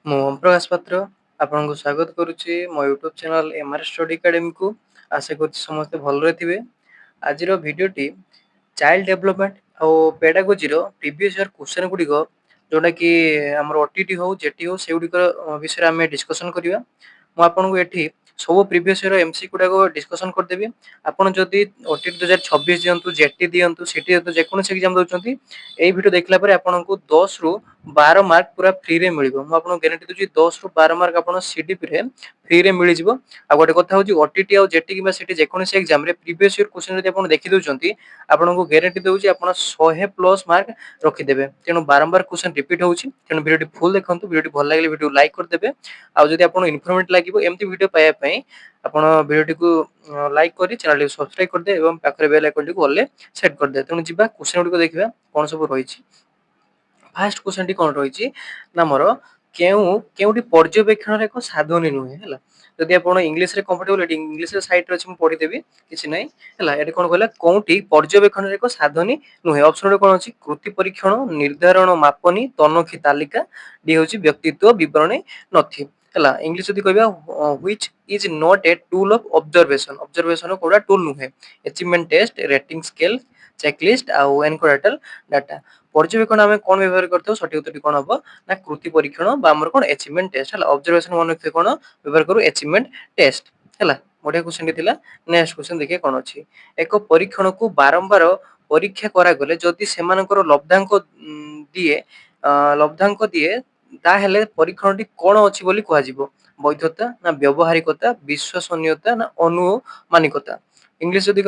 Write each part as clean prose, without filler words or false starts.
ମୁଁ ଓମ୍ ପ୍ରକାଶ ପାତ୍ର ଆପଣଙ୍କୁ ସ୍ୱାଗତ କରୁଛି ମୋ ୟୁଟ୍ୟୁବ୍ ଚ୍ୟାନେଲ୍ ଏମ୍ଆର୍ ଷ୍ଟଡି ଏକାଡେମୀକୁ। ଆଶା କରୁଛି ସମସ୍ତେ ଭଲରେ ଥିବେ। ଆଜିର ଭିଡ଼ିଓଟି ଚାଇଲ୍ଡ ଡେଭଲପମେଣ୍ଟ ଆଉ ପେଡାଗୋଜିର ପ୍ରିଭିୟସ୍ ଇୟର୍ କ୍ୱେଶ୍ଚନ୍ ଗୁଡ଼ିକ ଯେଉଁଟାକି ଆମର OTT ହଉ JET ହଉ ସେଗୁଡ଼ିକ ବିଷୟରେ ଆମେ ଡିସ୍କସନ୍ କରିବା। ମୁଁ ଆପଣଙ୍କୁ ଏଠି ସବୁ ପ୍ରିଭିୟସ୍ ଇୟର୍ MCQ ଗୁଡ଼ାକ ଡିସ୍କସନ୍ କରିଦେବି। ଆପଣ ଯଦି OTT 2026 ଦିଅନ୍ତୁ, JET ଦିଅନ୍ତୁ, CET ଦିଅନ୍ତୁ, ଯେକୌଣସି ଏକ୍ଜାମ୍ ଦେଉଛନ୍ତି, ଏଇ ଭିଡ଼ିଓ ଦେଖିଲା ପରେ ଆପଣଙ୍କୁ 10ରୁ 12 ମାର୍କ ପୁରା ଫ୍ରିରେ ମିଳିବ। ମୁଁ ଆପଣଙ୍କୁ ଗ୍ୟାରେଣ୍ଟି ଦେଉଛି 10ରୁ 12 ମାର୍କ ଆପଣ CDPରେ ଫ୍ରିରେ ମିଳିଯିବ। ଆଉ ଗୋଟେ କଥା ହେଉଛି OTT ଆଉ JET କିମ୍ବା CET ଯେକୌଣସି ଏକ୍ଜାମ୍ରେ ପ୍ରିଭିୟସ୍ ଇୟର୍ କ୍ୱେଶ୍ଚନ୍ ଯଦି ଆପଣ ଦେଖିଦେଉଛନ୍ତି, ଆପଣଙ୍କୁ ଗ୍ୟାରେଣ୍ଟି ଦେଉଛି ଆପଣ 100+ ମାର୍କ ରଖିଦେବେ। ତେଣୁ ବାରମ୍ବାର କ୍ୱେଶ୍ଚନ୍ ରିପିଟ୍ ହେଉଛି। ତେଣୁ ଭିଡ଼ିଓଟି ଫୁଲ୍ ଦେଖନ୍ତୁ। ଭିଡ଼ିଓଟି ଭଲ ଲାଗିଲେ ଭିଡ଼ିଓ ଲାଇକ୍ କରିଦେବେ। ଆଉ ଯଦି ଆପଣଙ୍କୁ ଇନଫର୍ମେଟିଭ୍ ଲାଗିବ ଏମିତି ଭିଡ଼ିଓ ପାଇବା ପାଇଁ ଆପଣ ଭିଡ଼ିଓଟିକୁ ଲାଇକ୍ କରି ଚ୍ୟାନେଲଟିକୁ ସବସ୍କ୍ରାଇବ୍ କରିଦେବେ ଏବଂ ପାଖରେ ବେଲ୍ ଆଇକନ୍ଟିକୁ ଅଲ୍ରେ ସେଟ୍ କରିଦେବେ। ତେଣୁ ଯିବା କ୍ୱେଶ୍ଚନ୍ ଗୁଡ଼ିକ ଦେଖିବା କ'ଣ ସବୁ ରହିଛି। ଫାର୍ଷ୍ଟ କ୍ୱେଶ୍ଚନଟି କ'ଣ ରହିଛି ନା ଆମର କେଉଁଟି ପର୍ଯ୍ୟବେକ୍ଷଣର ଏକ ସାଧନୀ ନୁହେଁ ହେଲା। ଯଦି ଆପଣ ଇଂଲିଶରେ କମ୍ଫର୍ଟେବଲ୍ ଏଠି ଇଂଲିଶରେ ସାଇଟ୍ରେ ଅଛି, ମୁଁ ପଢ଼ିଦେବି, କିଛି ନାହିଁ ହେଲା। ଏଠି କ'ଣ କହିଲା, କେଉଁଟି ପର୍ଯ୍ୟବେକ୍ଷଣର ଏକ ସାଧନୀ ନୁହେଁ। ଅପସନରେ କ'ଣ ଅଛି, କୃତି ପରୀକ୍ଷଣ, ନିର୍ଦ୍ଧାରଣ ମାପନୀ, ତନଖି ତାଲିକା, ଡି ହେଉଛି ବ୍ୟକ୍ତିତ୍ୱ ବିବରଣୀ ନଥି ହେଲା। ଇଂଲିଶ ଯଦି କହିବା which is not a tool of observation, observation କୋଉଟା ଟୁଲ୍ ନୁହେଁ। ଆଚିଭମେଣ୍ଟ ଟେଷ୍ଟ, ରେଟିଂ ସ୍କେଲ୍, ଚେକଲିଷ୍ଟ ଆଉ ଏନକୋଡାଟାଲ ଡାଟା। ପର୍ଯ୍ୟବେକ୍ଷଣ ଆମେ କ'ଣ ବ୍ୟବହାର କରିଥାଉ, ସଠିକ ଉତ୍ତରଟି କ'ଣ ହବ ନା କୃତି ପରୀକ୍ଷଣ ବା ଆମର କ'ଣ ଆଚିଭମେଣ୍ଟ ଟେଷ୍ଟ ହେଲା। ଅବଜରଭେସନ ମନେ ରଖିବେ କ'ଣ ବ୍ୟବହାର କରୁ, ଆଚିଭମେଣ୍ଟ ଟେଷ୍ଟ ହେଲା। ବଢ଼ିଆ କ୍ୱେଶ୍ଚନଟି ଥିଲା। ନେକ୍ସଟ କ୍ୱେଶ୍ଚନ ଦେଖିବା କ'ଣ ଅଛି। ଏକ ପରୀକ୍ଷଣକୁ ବାରମ୍ବାର ପରୀକ୍ଷା କରାଗଲେ ଯଦି ସେମାନଙ୍କର ଦିଏ ଲବ୍ଧାଙ୍କ ଦିଏ, ତାହେଲେ ପରୀକ୍ଷଣଟି କ'ଣ ଅଛି ବୋଲି କୁହାଯିବ। ବୈଧତା ନା ବ୍ୟବହାରିକତା, ବିଶ୍ୱସନୀୟତା ନା ଅନୁମାନିକତା। ଇଂଲିଶ ଯଦି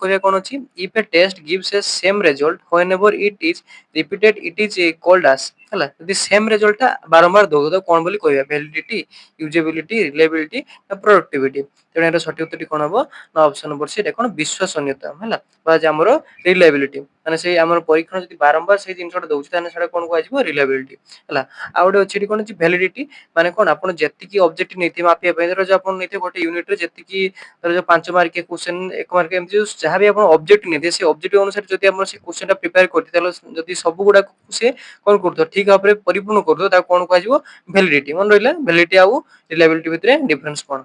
କହିବା କ'ଣ ଅଛି, if a test gives a same result whenever it is repeated it is called as ହେଲା। ଯଦି ସେମ୍ ରେଜଲ୍ଟଟା ବାରମ୍ବାର ଦଉ ତ କ'ଣ ବୋଲି କହିବା, ଭ୍ୟାଲିଡିଟି, ୟୁଜେବିଲିଟି, ରିଲାଏବିଲିଟି ନା ପ୍ରଡକ୍ଟିଭିଟି। ତେଣୁ ଏହାର ସଠିକ ଉତ୍ତରଟି କ'ଣ ହବ ନା ଅପସନ ନମ୍ବର ସି, ଏଟା କ'ଣ ବିଶ୍ୱସନୀୟତା ହେଲା ବା ଆମର ରିଲାଏବିଲିଟି। ମାନେ ସେଇ ଆମର ପରୀକ୍ଷଣ ଯଦି ବାରମ୍ବାର ସେଇ ଜିନିଷଟା ଦଉଛି ତାହେଲେ ସେଟା କ'ଣ କୁହାଯିବ, ରିଲାଏବିଲିଟି ହେଲା। ଆଉ ଗୋଟେ ଅଛି ଏଠି କ'ଣ ଅଛି, ଭ୍ୟାଲିଡିଟି। ମାନେ କ'ଣ ଆପଣ ଯେତିକି ଅବଜେକ୍ଟ ନେଇଥିବେ ମାପିବା ପାଇଁ, ଧର ଆପଣ ନେଇଥିବେ ଗୋଟେ ୟୁନିଟରେ ଯେତିକି ଧର 5 ମାର୍କିଆ କ୍ୱେଶ୍ଚନ୍, 1 ମାର୍କ, ଏମିତି ଯାହା ବି ଆପଣ ଅବଜେକ୍ଟ ନେଇଥିବେ ସେ ଅବଜେକ୍ଟ ଅନୁସାରେ ଯଦି ଆପଣ ସେ କ୍ୱେଶ୍ଚନଟା ପ୍ରିପେୟାର କରିଥିବେ, ତାହେଲେ ଯଦି ସବୁ ଗୁଡ଼ାକୁ ସେ କ'ଣ କରୁଥିବ, ଠିକ ଭାବରେ ପରିପୂର୍ଣ୍ଣ କରୁଥିବ, ତାକୁ କ'ଣ କୁହାଯିବ, ଭ୍ୟାଲିଡିଟି। ମନେ ରହିଲା ଭ୍ୟାଲିଡିଟି ଆଉ ରିଲାଏବିଲିଟି ଭିତରେ ଡିଫରେନ୍ସ କ'ଣ।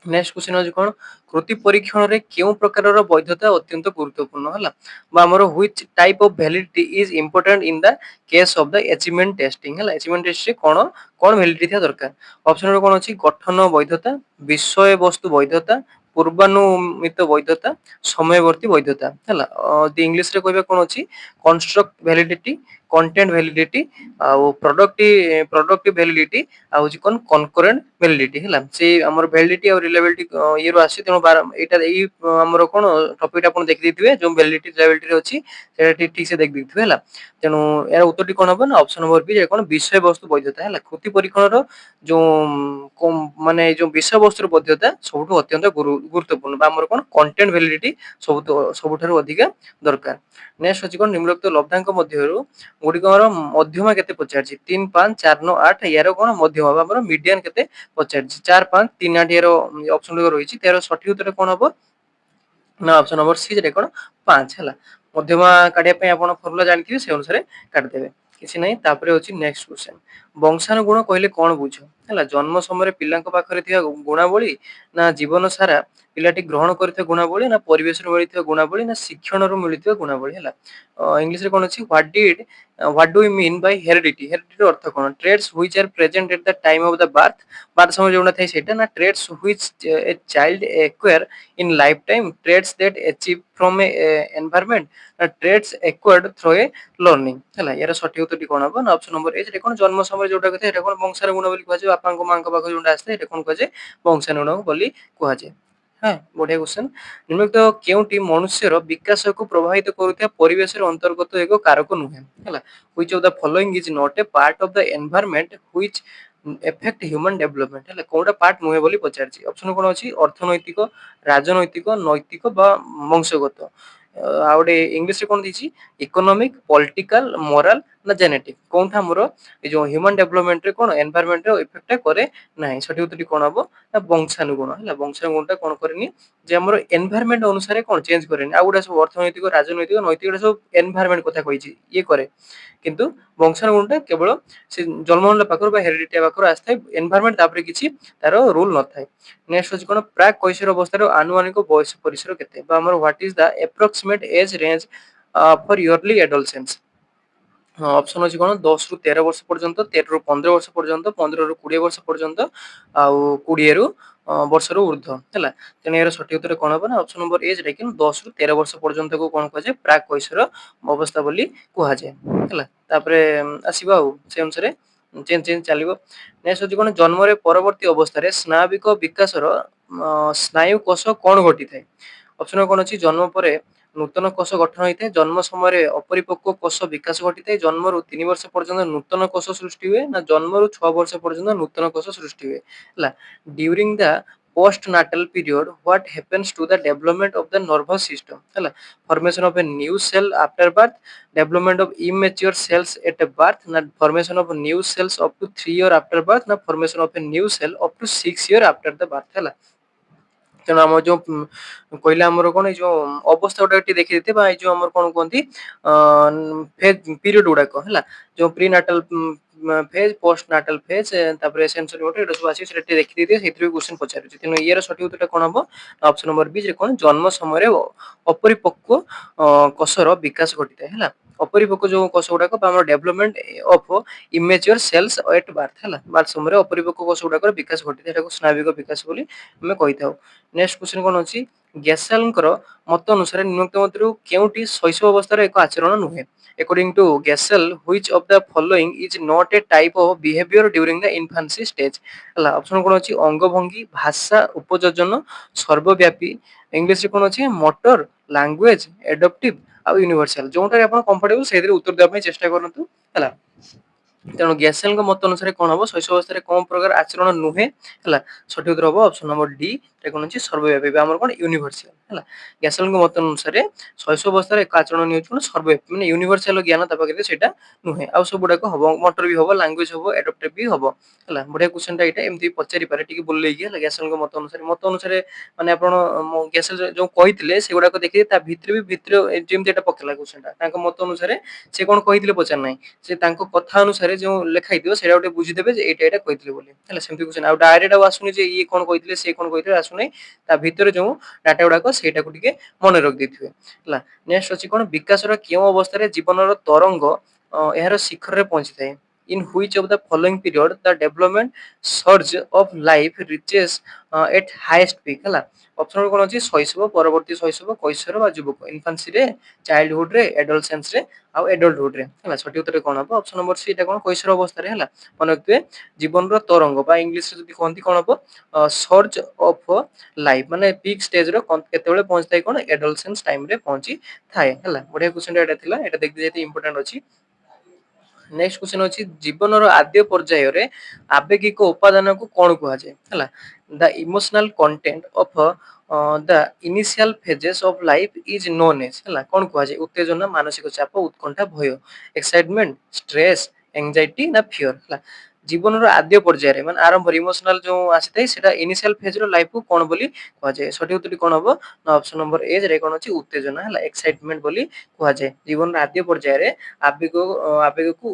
ନେକ୍ସଟ କ୍ୱେଶ୍ଚନ ଅଛି କ'ଣ, କୃତି ପରୀକ୍ଷଣରେ କେଉଁ ପ୍ରକାରର ବୈଧତା ଅତ୍ୟନ୍ତ ଗୁରୁତ୍ୱପୂର୍ଣ୍ଣ ହେଲା। ବା ଆମର which type of validity is important in the case of the achievement testing ହେଲା। ଆଚିଭମେଣ୍ଟ ଟେଷ୍ଟରେ କ'ଣ କ'ଣ ଭ୍ୟାଲିଡିଟି ଥିବା ଦରକାର। ଅପସନରେ କ'ଣ ଅଛି, ଗଠନ ବୈଧତା, ବିଷୟବସ୍ତୁ ବୈଧତା, ପୂର୍ବାନୁମିତ ବୈଧତା, ସମୟବର୍ତ୍ତୀ ବୈଧତା ହେଲା। ଇଂଲିଶରେ କହିବା କ'ଣ ଅଛି, କନଷ୍ଟ୍ରକ୍ଟ ଭ୍ୟାଲିଡିଟି, କଣ୍ଟେଣ୍ଟ ଭ୍ୟାଲିଡିଟି ଆଉ ପ୍ରଡକ୍ଟିଭ ଭ୍ୟାଲିଡିଟି ଆଉ ହେଉଛି କ'ଣ କନକରେଣ୍ଟ ଭ୍ୟାଲିଡିଟି ହେଲା। ସେଇ ଆମର ଭ୍ୟାଲିଡିଟି ଆଉ ରିଲାଏବିଲିଟି ଇଏରୁ ଆସି, ତେଣୁ ଏଇଟା ଏଇ ଆମର କ'ଣ ଟପିକଟା ଆପଣ ଦେଖିଦେଇଥିବେ, ଯୋଉ ଭ୍ୟାଲିଡିଟି ରିଲାଏବିଲିଟିରେ ଅଛି ସେଇଟା ଠିକ ସେ ଦେଖିଦେଇଥିବେ ହେଲା। ତେଣୁ ଏହାର ଉତ୍ତରଟି କ'ଣ ହବ ନା ଅପସନ ନମ୍ବର ବି, କ'ଣ ବିଷୟବସ୍ତୁ ବୈଧତା ହେଲା। କୃତି ପରୀକ୍ଷଣର ଯୋଉ ମାନେ ଯୋଉ ବିଷୟବସ୍ତୁର ବୈଧତା ସବୁଠୁ ଅତ୍ୟନ୍ତ ଗୁରୁତ୍ୱପୂର୍ଣ୍ଣ ବା ଆମର କ'ଣ କଣ୍ଟେଣ୍ଟ ଭ୍ୟାଲିଡିଟି ସବୁଠାରୁ ଅଧିକା ଦରକାର। ନେକ୍ସଟ ଅଛି କ'ଣ, ନିମ୍ନଲିଖିତ ଲବ୍ଧାଙ୍କ ମଧ୍ୟରୁ ଗୁଡ଼ିକର ମଧ୍ୟମା କେତେ ପଚାରିଛି, 3, 5, 4, 9, 8। ୟାର କ'ଣ ମଧ୍ୟମା ବା ଆମର ମିଡିଆନ କେତେ ପଚାରିଛି, 4, 5, 3, 8 ୟାର ଅପସନ ଗୁଡ଼ିକ ରହିଛି। ତାର ସଠିକ ଉତ୍ତର କ'ଣ ହବ ନା ଅପସନ ନମ୍ବର ସି, ଯେଟା କ'ଣ 5 ହେଲା। ମଧ୍ୟମା କାଢିବା ପାଇଁ ଆପଣ ଫର୍ମୁଲା ଜାଣିଥିବେ, ସେ ଅନୁସାରେ କାଢିଦେବେ, କିଛି ନାହିଁ। ତାପରେ ଅଛି ନେକ୍ସଟ କ୍ୱେଶ୍ଚନ, ବଂଶାନୁଗୁଣ କହିଲେ କ'ଣ ବୁଝ ହେଲା। ଜନ୍ମ ସମୟରେ ପିଲାଙ୍କ ପାଖରେ ଥିବା ଗୁଣାବଳୀ, ନା ଜୀବନ ସାରା ପିଲାଟି ଗ୍ରହଣ କରିଥିବା ଗୁଣାବଳୀ, ନା ପରିବେଶରୁ ମିଳିଥିବା ଗୁଣାବଳୀ, ନା ଶିକ୍ଷଣରୁ ମିଳିଥିବା ଗୁଣାବଳୀ ହେଲା। ଇଂଲିଶରେ କ'ଣ ଅଛି, what do you mean by heredity. ହେରିଡିଟିର ଅର୍ଥ କ'ଣ, traits which are present at the time of the birth, birth ସମୟରେ ଯୋଉଟା ଥାଏ ସେଇଟା, ନା traits which a child acquire in lifetime, traits that achieve from a environment, traits acquired through a learning ହେଲା। यार ସଠିକ ଉତ୍ତରଟି କ'ଣ ହବ ନା ଅପସନ ନମ୍ବର ଏ, ଯେଟା କ'ଣ ଜନ୍ମ ସମୟରେ ଯୋଉଟା କଥା ଏଟା କ'ଣ ବଂଶାନୁଗୁଣ ବୋଲି କୁହାଯାଏ। ବାପାଙ୍କ ମାଙ୍କ ପାଖରୁ ଯୋଉଟା ଆସିଥାଏ ଏଟା କ'ଣ କୁହାଯାଏ, ବଂଶାନୁଗୁଣ ବୋଲି କୁହାଯାଏ। ହଁ, ବଢିଆ କ୍ୱେଶ୍ଚନ। ନିମ୍ନଲିଖିତ କେଉଁଟି ମନୁଷ୍ୟର ବିକାଶକୁ ପ୍ରଭାବିତ କରୁଥିବା ପରିବେଶର ଅନ୍ତର୍ଗତ ଏକ କାରକ ନୁହେଁ ହେଲା। which of the following is not a part of the environment which affect human development ହେଲା। କୋଉଟା ପାର୍ଟ ନୁହେଁ ବୋଲି ପଚାରିଛି। ଅପସନ କ'ଣ ଅଛି, ଅର୍ଥନୈତିକ, ରାଜନୈତିକ, ନୈତିକ ବା ବଂଶଗତ। ଆଉ ଗୋଟେ ଇଂଲିଶରେ କ'ଣ ଦେଇଛି, ଇକୋନୋମିକ, ପଲିଟିକାଲ, ମୋରାଲ ନା ଜେନେଟିକ୍ କୋଉଟା ଆମର ଏ ଯୋଉ ହ୍ୟୁମାନ ଡେଭଲପମେଣ୍ଟ ରେ କଣ ଏନଭାୟରନମେଣ୍ଟ ର ଇଫେକ୍ଟ କରେ ନାହିଁ। ସଠିକ ଉତ୍ତରଟି କଣ ହବ ନା ବଂଶାନୁଗୁଣ ହେଲା। ବଂଶାନୁଗୁଣଟା କଣ କରେନି ଯେ ଆମର ଏନଭାୟରନମେଣ୍ଟ ଅନୁସାରେ କଣ ଚେଞ୍ଜ କରେନି। ଆଉ ଗୁଡା ସବୁ ଅର୍ଥନୈତିକ ରାଜନୈତିକ ନୈତିକ ଗୁଡା ସବୁ ଏନଭାୟରନମେଣ୍ଟ କଥା କହିଛି ଇଏ କରେ, କିନ୍ତୁ ବଂଶାନୁଗୁଣଟା କେବଳ ସେ ଜନ୍ମଲା ପାଖରୁ ବା ହେରିଡିଟି ପାଖରୁ ଆସିଥାଏ ଏନଭାୟରନମେଣ୍ଟ ତାପରେ କିଛି ତାର ରୁଲ ନଥାଏ। ନେକ୍ସଟ ହଉଛି କଣ ପ୍ରାକ୍ କୈଶୋର ଅବସ୍ଥାର ଆନୁମାନିକ ବୟସ ପରିସର କେତେ ବା ଆମର what is the approximate age range for early adolescence. ହଁ ଅପସନ ଅଛି କଣ 10 ରୁ 13 ବର୍ଷ ପର୍ଯ୍ୟନ୍ତ, 13 ରୁ 15 ବର୍ଷ ପର୍ଯ୍ୟନ୍ତ, 15 ରୁ 20 ବର୍ଷ ପର୍ଯ୍ୟନ୍ତ, ଆଉ 20 ରୁ ବର୍ଷରୁ ଉର୍ଦ୍ଧ୍ୱ ହେଲା। ତେଣୁ ଏହାର ସଠିକ ଉତ୍ତର କଣ ହବ ନା ଅପସନ ନମ୍ବର ଏ ରେ କିନ୍ତୁ 10 ରୁ 13 ବର୍ଷ ପର୍ଯ୍ୟନ୍ତକୁ କଣ କୁହାଯାଏ ପ୍ରାକ୍ କୈଶୋର ଅବସ୍ଥା ବୋଲି କୁହାଯାଏ ହେଲା। ତାପରେ ଆସିବା ଆଉ ସେ ଅନୁସାରେ ଚେଞ୍ଜ ଚାଲିବ। ନେକ୍ସଟ ହଉଛି କଣ ଜନ୍ମରେ ପରବର୍ତ୍ତୀ ଅବସ୍ଥାରେ ସ୍ନାବିକ ବିକାଶର ସ୍ନାୟୁ କୋଷ କଣ ଘଟିଥାଏ। ଅପସନ କଣ ଅଛି ଜନ୍ମ ପରେ ନୂତନ କୋଷ ଗଠନ ହୋଇଥାଏ, ଜନ୍ମ ସମୟରେ ଅପରିପକ୍ୱ କୋଷ ବିକାଶ ଘଟିଥାଏ, ଜନ୍ମରୁ 3 ବର୍ଷ ପର୍ଯ୍ୟନ୍ତ ନୂତନ କୋଷ ସୃଷ୍ଟି ହୁଏ, ନା ଜନ୍ମରୁ 6 ବର୍ଷ ପର୍ଯ୍ୟନ୍ତ ନୂତନ କୋଷ ସୃଷ୍ଟି ହୁଏ ହେଲା। During the post natal period what happens to the development of the nervous system ହେଲା। formation of a new cell after birth, development of immature cells at a birth, na formation of new cells up to 3 year after birth, na formation of a new cell up to 6 year after the birth ହେଲା। ତେଣୁ ଆମର ଯୋଉ କହିଲେ ଆମର କଣ ଏଇ ଯୋଉ ଅବସ୍ଥା ଗୁଡାକ ଟିକେ ଦେଖିଦେଇଥିବେ ବା ଏଇ ଯୋଉ ଆମର କଣ କୁହନ୍ତି ଫେଜ ପିରିୟଡ ଗୁଡାକ ହେଲା, ଯୋଉ ପ୍ରି ନାଟାଲ ଫେଜ, ପୋଷ୍ଟ ନାଟାଲ ଫେଜ, ତାପରେ ସେନ୍ସରି ଗୋଟେ ଏଟା ସବୁ ଆସିବ ସେଟା ଟିକେ ଦେଖିଦେଇଥିବେ, ସେଇଥିରେ କ୍ୱେଶ୍ଚନ ପଚାରୁଛି। ତେଣୁ ଇଏର ସଠିକ ଉତ୍ତରଟା କଣ ହବ ଅପସନ ନମ୍ବର ବି ଯେ କଣ ଜନ୍ମ ସମୟରେ ଅପରିପକ୍ୱ କୋଷର ବିକାଶ ଘଟିଥାଏ ହେଲା। ଅପରିପକ୍ୱ ଯୋଉ କୋଷ ଗୁଡାକ ବା ଆମର ଡେଭଲପମେଣ୍ଟ ଅଫ ଇମେଚୁର ସେଲ୍ସ ଏଟ ବାର୍ଥ ହେଲା, ବାର୍ଥ ସମୟରେ ଅପରିପକ୍ୱ କୋଷ ଗୁଡାକର ବିକାଶ ଘଟିଥାଏ, ଏଟାକୁ ସ୍ନାବିକ ବିକାଶ ବୋଲି ଆମେ କହିଥାଉ। ନେକ୍ସଟ କ୍ୱେଶ୍ଚନ କଣ ଅଛି ଗେସାଲଙ୍କର ମତ ଅନୁସାରେ ନିମ୍ନୋକ୍ତ ମଧ୍ୟରୁ କେଉଁଟି ଶୈଶବ ଅବସ୍ଥାର ଏକ ଆଚରଣ ନୁହେଁ। According to Gesell, which of the following is not a type of behavior during the infancy stage ହେଲା। ଅପସନ କଣ ଅଛି ଅଙ୍ଗଭଙ୍ଗୀ, ଭାଷା, ଉପଯୋଜନ, ସର୍ବବ୍ୟାପୀ, ଇଂଲିଶରେ କଣ ଅଛି ମୋଟର, ଲାଙ୍ଗୁଏଜ, ଏଡପ୍ଟିଭ ଆଉ ୟୁନିଭର୍ସାଲ। ଯୋଉଟାରେ ଆପଣ କମ୍ଫର୍ଟେବଲ ସେଇଥିରେ ଉତ୍ତର ଦେବା ପାଇଁ ଚେଷ୍ଟା କରନ୍ତୁ ହେଲା। ତେଣୁ ଗ୍ୟାସେଲଙ୍କ ମତ ଅନୁସାରେ କଣ ହବ ଶୈଶବ ଅବସ୍ଥାରେ କଣ ପ୍ରକାର ଆଚରଣ ନୁହେଁ ହେଲା। ସଠିକ ଉତ୍ତର ହବ ଅପସନ ନମ୍ବର ଡି, এটা କଣ ଅଛି ସର୍ବବ୍ୟାପୀ ବା ଆମର କଣ ୟୁନିଭର୍ସାଲ ହେଲା। ଗ୍ୟାସେଲଙ୍କ ମତ ଅନୁସାରେ ଶୈଶବ ଅବସ୍ଥାରେ ଏକ ଆଚରଣ ନିଉଛି କଣ ସର୍ବବ୍ୟାପୀ ମାନେ ୟୁନିଭର୍ସାଲ ଜ୍ଞାନ ତା ପାଖରେ ସେଇଟା ନୁହେଁ। ଆଉ ସବୁ ଗୁଡାକ ହବ ମୋଟର ବି ହବ, ଲାଙ୍ଗୁଏଜ ହବ, ଏଡପ୍ଟିଭ ବି ହବ ହେଲା। ବଢିଆ କ୍ୱେଶ୍ଚନ ଟା ଏଇଟା ଏମିତି ପଚାରି ପାରେ ଟିକେ ବୁଲେଇକି ହେଲା। ଗ୍ୟାସେଲଙ୍କ ମତ ଅନୁସାରେ ମାନେ ଆପଣ ଗ୍ୟାସେଲ ଯୋଉ କହିଥିଲେ ସେଗୁଡାକ ଦେଖିବେ ତା ଭିତରେ ଯେମିତି ଏଟା ପକେଇଲା କ୍ୱେଶ୍ଚନ ଟା ତାଙ୍କ ମତ ଅନୁସାରେ ସେ କଣ କହିଥିଲେ ପଚାର ନାହିଁ, ସେ ତାଙ୍କ କଥା ଅନୁସାରେ ଯୋଉ ଲେଖା ହେଇଥିବ ସେଇଟା ଗୋଟେ ବୁଝିଦେବେ ଯେ ଏଇଟା କହିଥିଲେ ବୋଲି ହେଲା। ସେମିତି କ୍ୱେଶ୍ଚନ ଆଉ ଡାଇରେକ୍ଟ ଆଉ ଆସୁନି ଯେ ଇଏ କଣ କହିଥିଲେ ସେ କଣ କହିଥିଲେ ଆସୁନାହିଁ, ତା ଭିତରେ ଯୋଉ ଡାଟା ଗୁଡାକ ସେଇଟାକୁ ଟିକେ ମନେ ରଖିଦେଇଥିବେ ହେଲା। ନେକ୍ସଟ ଅଛି କଣ ବିକାଶର କେଉଁ ଅବସ୍ଥାରେ ଜୀବନର ତରଙ୍ଗ ଏହାର ଶିଖରରେ ପହଞ୍ଚିଥାଏ। in which of the following period the development surge of life reaches at highest peak ହେଲା। ଅପସନ କଣ ଅଛି ଶୈଶବ, ପରବର୍ତ୍ତୀ ଶୈଶବ, କୈଶୋର ବା ଯୁବକ, ଇନଫାନ୍ସି ରେ, ଚାଇଲ୍ଡହୁଡ ରେ, ଏଡୋଲସେନ୍ସ ରେ ଆଉ ଏଡଲ୍ଟହୁଡ ରେ ହେଲା। ସଠିକ ଉତ୍ତର କଣ ହବ ଅପସନ ନମ୍ବର ସି, ଏଟା କଣ କୈଶୋର ଅବସ୍ଥାରେ ହେଲା। ମନେ ରଖିଥିବେ ଜୀବନର ତରଙ୍ଗ ବା ଇଂଲିଶରେ ଯଦି କହନ୍ତି କଣ ହବ ସର୍ଜ ଅଫ ଲାଇଫ ମାନେ ପିକ୍ ଷ୍ଟେଜ ର କେତେବେଳେ ପହଞ୍ଚିଥାଏ କଣ ଏଡୋଲସେନ୍ସ ଟାଇମ ରେ ପହଞ୍ଚି ଥାଏ ହେଲା। ବଢିଆ କ୍ୱେଶ୍ଚନ ଏଟା ଥିଲା, ଏଟା ଦେଖି ଯେହେତୁ ଇମ୍ପୋର୍ଟାଣ୍ଟ ଅଛି। ନେକ୍ସଟ କ୍ୱେଶ୍ଚନ ଅଛି ଜୀବନର ଆଦ୍ୟ ପର୍ଯ୍ୟାୟରେ ଆବେଗିକ ଉପାଦାନକୁ କଣ କୁହାଯାଏ ହେଲା। The emotional content of the initial phases of life is known as ହେଲା। କଣ କୁହାଯାଏ ଉତ୍ତେଜନା, ମାନସିକ ଚାପ, ଉତ୍କଣ୍ଠା, ଭୟ, ଏକ୍ସାଇଟମେଣ୍ଟ, ଷ୍ଟ୍ରେସ, ଏଂଜାଇଟି ନା ଫିୟର ହେଲା। ଜୀବନର ଆଦ୍ୟ ପର୍ଯ୍ୟାୟରେ ମାନେ ଆରମ୍ଭରେ ଇମୋସନାଲ ଯୋଉ ଆସିଥାଏ ସେଟା ଇନିସିଆଲ ଫେଜ ର ଲାଇଫ କୁ କଣ ବୋଲି କୁହାଯାଏ। ସଠିକ ଉତ୍ତର କଣ ହବ ନା ଅପସନ ନମ୍ବର ଏ ରେ କଣ ଅଛି ଉତ୍ତେଜନା ହେଲା, ଏକ୍ସାଇଟମେଣ୍ଟ ବୋଲି କୁହାଯାଏ। ଜୀବନର ଆଦ୍ୟ ପର୍ଯ୍ୟାୟରେ ଆବେଗକୁ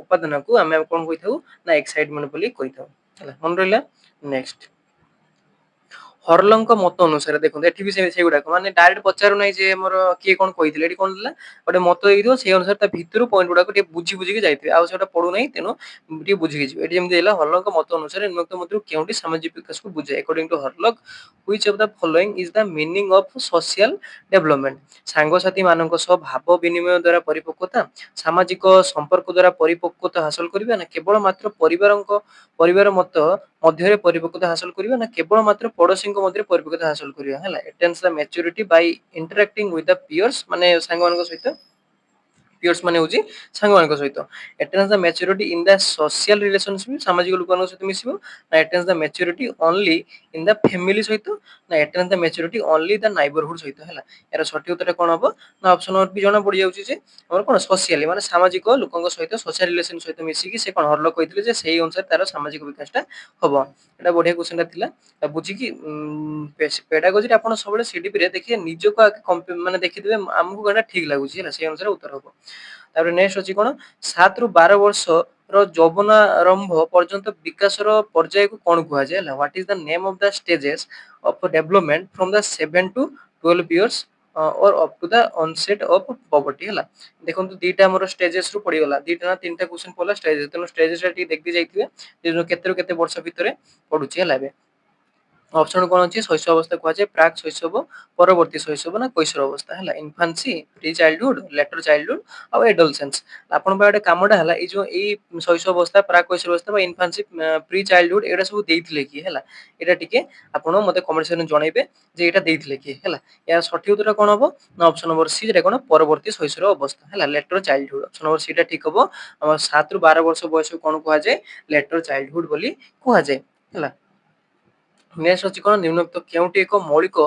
ଉପାଦାନକୁ ଆମେ କଣ କହିଥାଉ ନା ଏକ୍ସାଇଟମେଣ୍ଟ ବୋଲି କହିଥାଉ ହେଲା। ମନେ ରହିଲା। ନେକ୍ସଟ ହର୍ଲଙ୍କ ମତ ଅନୁସାରେ ଦେଖନ୍ତୁ ଏଠି ବି ସେଇଗୁଡାକ ମାନେ ଡାଇରେକ୍ଟ ପଚାରୁ ନାହିଁ ଯେ ଆମର କିଏ କଣ କହିଥିଲେ, ଏଠି କଣ ଥିଲା ଗୋଟେ ମତ ଦେଇଥିବ ସେଇ ଅନୁସାରେ ତା ଭିତରୁ ପଏଣ୍ଟ ଗୁଡାକ ଟିକେ ବୁଝିକି ଯାଇଥିବେ ଆଉ ସେଟା ପଡୁନାହିଁ, ତେଣୁ ଟିକେ ବୁଝିକି ଯିବେ। ଏଠି ଯେମିତି ହେଲା ହର୍ଲଙ୍କ ମତ ଅନୁସାରେ ନିମ୍ନୋକ୍ତ ମଧ୍ୟରୁ କେଉଁଟି ସାମାଜିକ ବିକାଶକୁ ବୁଝାଏ। According to Hurlock which of the following is the meaning of social development ସାଙ୍ଗସାଥୀ ମାନଙ୍କ ସହ ଭାବ ବିନିମୟ ଦ୍ଵାରା ପରିପକ୍ୱତା, ସାମାଜିକ ସମ୍ପର୍କ ଦ୍ଵାରା ପରିପକ୍ୱତା ହାସଲ କରିବା, ନା କେବଳ ମାତ୍ର ପରିବାର ମତ ମଧ୍ୟରେ ପରିପକ୍ୱତା ହାସଲ କରିବା, ନା କେବଳ ମାତ୍ର ପଡୋଶୀଙ୍କ ମଧ୍ୟରେ ପରିପକ୍ୱତା ହାସଲ କରିବା ହେଲା। attains the maturity by interacting with the peers ମାନେ ସାଙ୍ଗମାନଙ୍କ ସହିତ ପିୟର୍ସ ମାନେ ହେଉଛି ସାଙ୍ଗମାନଙ୍କ ସହିତ। Attains the maturity in the social relationship ସାମାଜିକ ଲୋକମାନଙ୍କ ସହିତ ମିଶିବ, ନା attains the maturity only in the family ସହିତ, ନା ଆଟେନ୍ସ ଦ ମ୍ୟାଚୁରିଟି ଓନ୍ଲି ଦ ନାଇବରହୁଡ ସହିତ ହେଲା। ଏହାର ସଠିକ ଉତ୍ତର କ'ଣ ହବ ନା ଅପସନ ନମ୍ବର ବି ଜଣା ପଡ଼ିଯାଉଛି ଯେ ଆମର କ'ଣ ସୋସିଆଲି ମାନେ ସାମାଜିକ ଲୋକଙ୍କ ସହିତ ସୋସିଆଲ ରିଲେସନ ସହିତ ମିଶିକି ସେ କ'ଣ ହରଲୋକ କହିଥିଲେ ଯେ ସେଇ ଅନୁସାରେ ତାର ସାମାଜିକ ବିକାଶଟା ହବ। ଏଟା ବଢ଼ିଆ କ୍ୱେଶ୍ଚନଟା ଥିଲା। ବୁଝିକି ପେଡାଗୋଜିରେ ଆପଣ ସବୁବେଳେ ସିଡିପିରେ ଦେଖିବେ ନିଜକୁ ଆଗେ ମାନେ ଦେଖିଥିବେ ଆମକୁ ଏଇଟା ଠିକ ଲାଗୁଛି ହେଲା, ସେଇ ଅନୁସାରେ ଉତ୍ତର ହବ। ତାପରେ ନେକ୍ସଟ ଅଛି କ'ଣ 7 ରୁ 12 ବର୍ଷର ଯୌବନାରମ୍ଭ ପର୍ଯ୍ୟନ୍ତ ବିକାଶର ପର୍ଯ୍ୟାୟକୁ କ'ଣ କୁହାଯାଏ ହେଲା। What is the name of the stages of development from the 7 to 12 years or up to the onset of puberty ହେଲା। ଦେଖନ୍ତୁ ଦିଟା ଆମର ଷ୍ଟେଜେସ୍ ରୁ ପଡ଼ିଗଲା, ଦିଟା ନା ତିନିଟା କ୍ୱେଶ୍ଚନ ପଡ଼ିଲା ଷ୍ଟେଜେସ୍, ତେଣୁ ଷ୍ଟେଜେସ୍ ଟା ଟିକେ ଦେଖି ଯାଇଥିବେ ଯେ କେତେରୁ କେତେ ବର୍ଷ ଭିତରେ ପଡୁଛି ହେଲା। ଏବେ ଅପସନ କ'ଣ ଅଛି ଶୈଶବ ଅବସ୍ଥା କୁହାଯାଏ, ପ୍ରାକ୍ ଶୈଶବ, ପରବର୍ତ୍ତୀ ଶୈଶବ, ନା କୈଶୋର ଅବସ୍ଥା ହେଲା। ଇନଫାନ୍ସି, ପ୍ରି ଚାଇଲ୍ଡହୁଡ, ଲେଟର ଚାଇଲ୍ଡହୁଡ ଆଉ ଏଡୋଲସେନ୍ସ। ଆପଣଙ୍କ ପାଇଁ ଗୋଟେ କାମଟା ହେଲା ଏଇ ଯୋଉ ଏଇ ଶୈଶବ ଅବସ୍ଥା, ପ୍ରାକ୍ କୈଶୋର ଅବସ୍ଥା ବା ଇନଫାନ୍ସି, ପ୍ରି ଚାଇଲ୍ଡହୁଡ ଏଗୁଡ଼ା ସବୁ ଦେଇଥିଲେ କି ହେଲା। ଏଇଟା ଟିକେ ଆପଣ ମତେ କମେଣ୍ଟ ସେକ୍ସନରେ ଜଣେଇବେ ଯେ ଏଇଟା ଦେଇଥିଲେ କି ହେଲା। ଏହାର ସଠିକ ଉତ୍ତର କ'ଣ ହବ ନା ଅପସନ ନମ୍ବର ସି ରେ କ'ଣ ପରବର୍ତ୍ତୀ ଶୈଶବ ଅବସ୍ଥା ହେଲା, letter childhood. Option number C ଟା ଠିକ ହବ। ଆମର 7 ରୁ 12 ବର୍ଷ ବୟସକୁ କ'ଣ କୁହାଯାଏ ଲେଟର ଚାଇଲ୍ଡହୁଡ ବୋଲି କୁହାଯାଏ ହେଲା। ନେକ୍ସଟ ଅଛି କ'ଣ ନିମ୍ନୋକ୍ତ କେଉଁଟି ଏକ ମୌଳିକ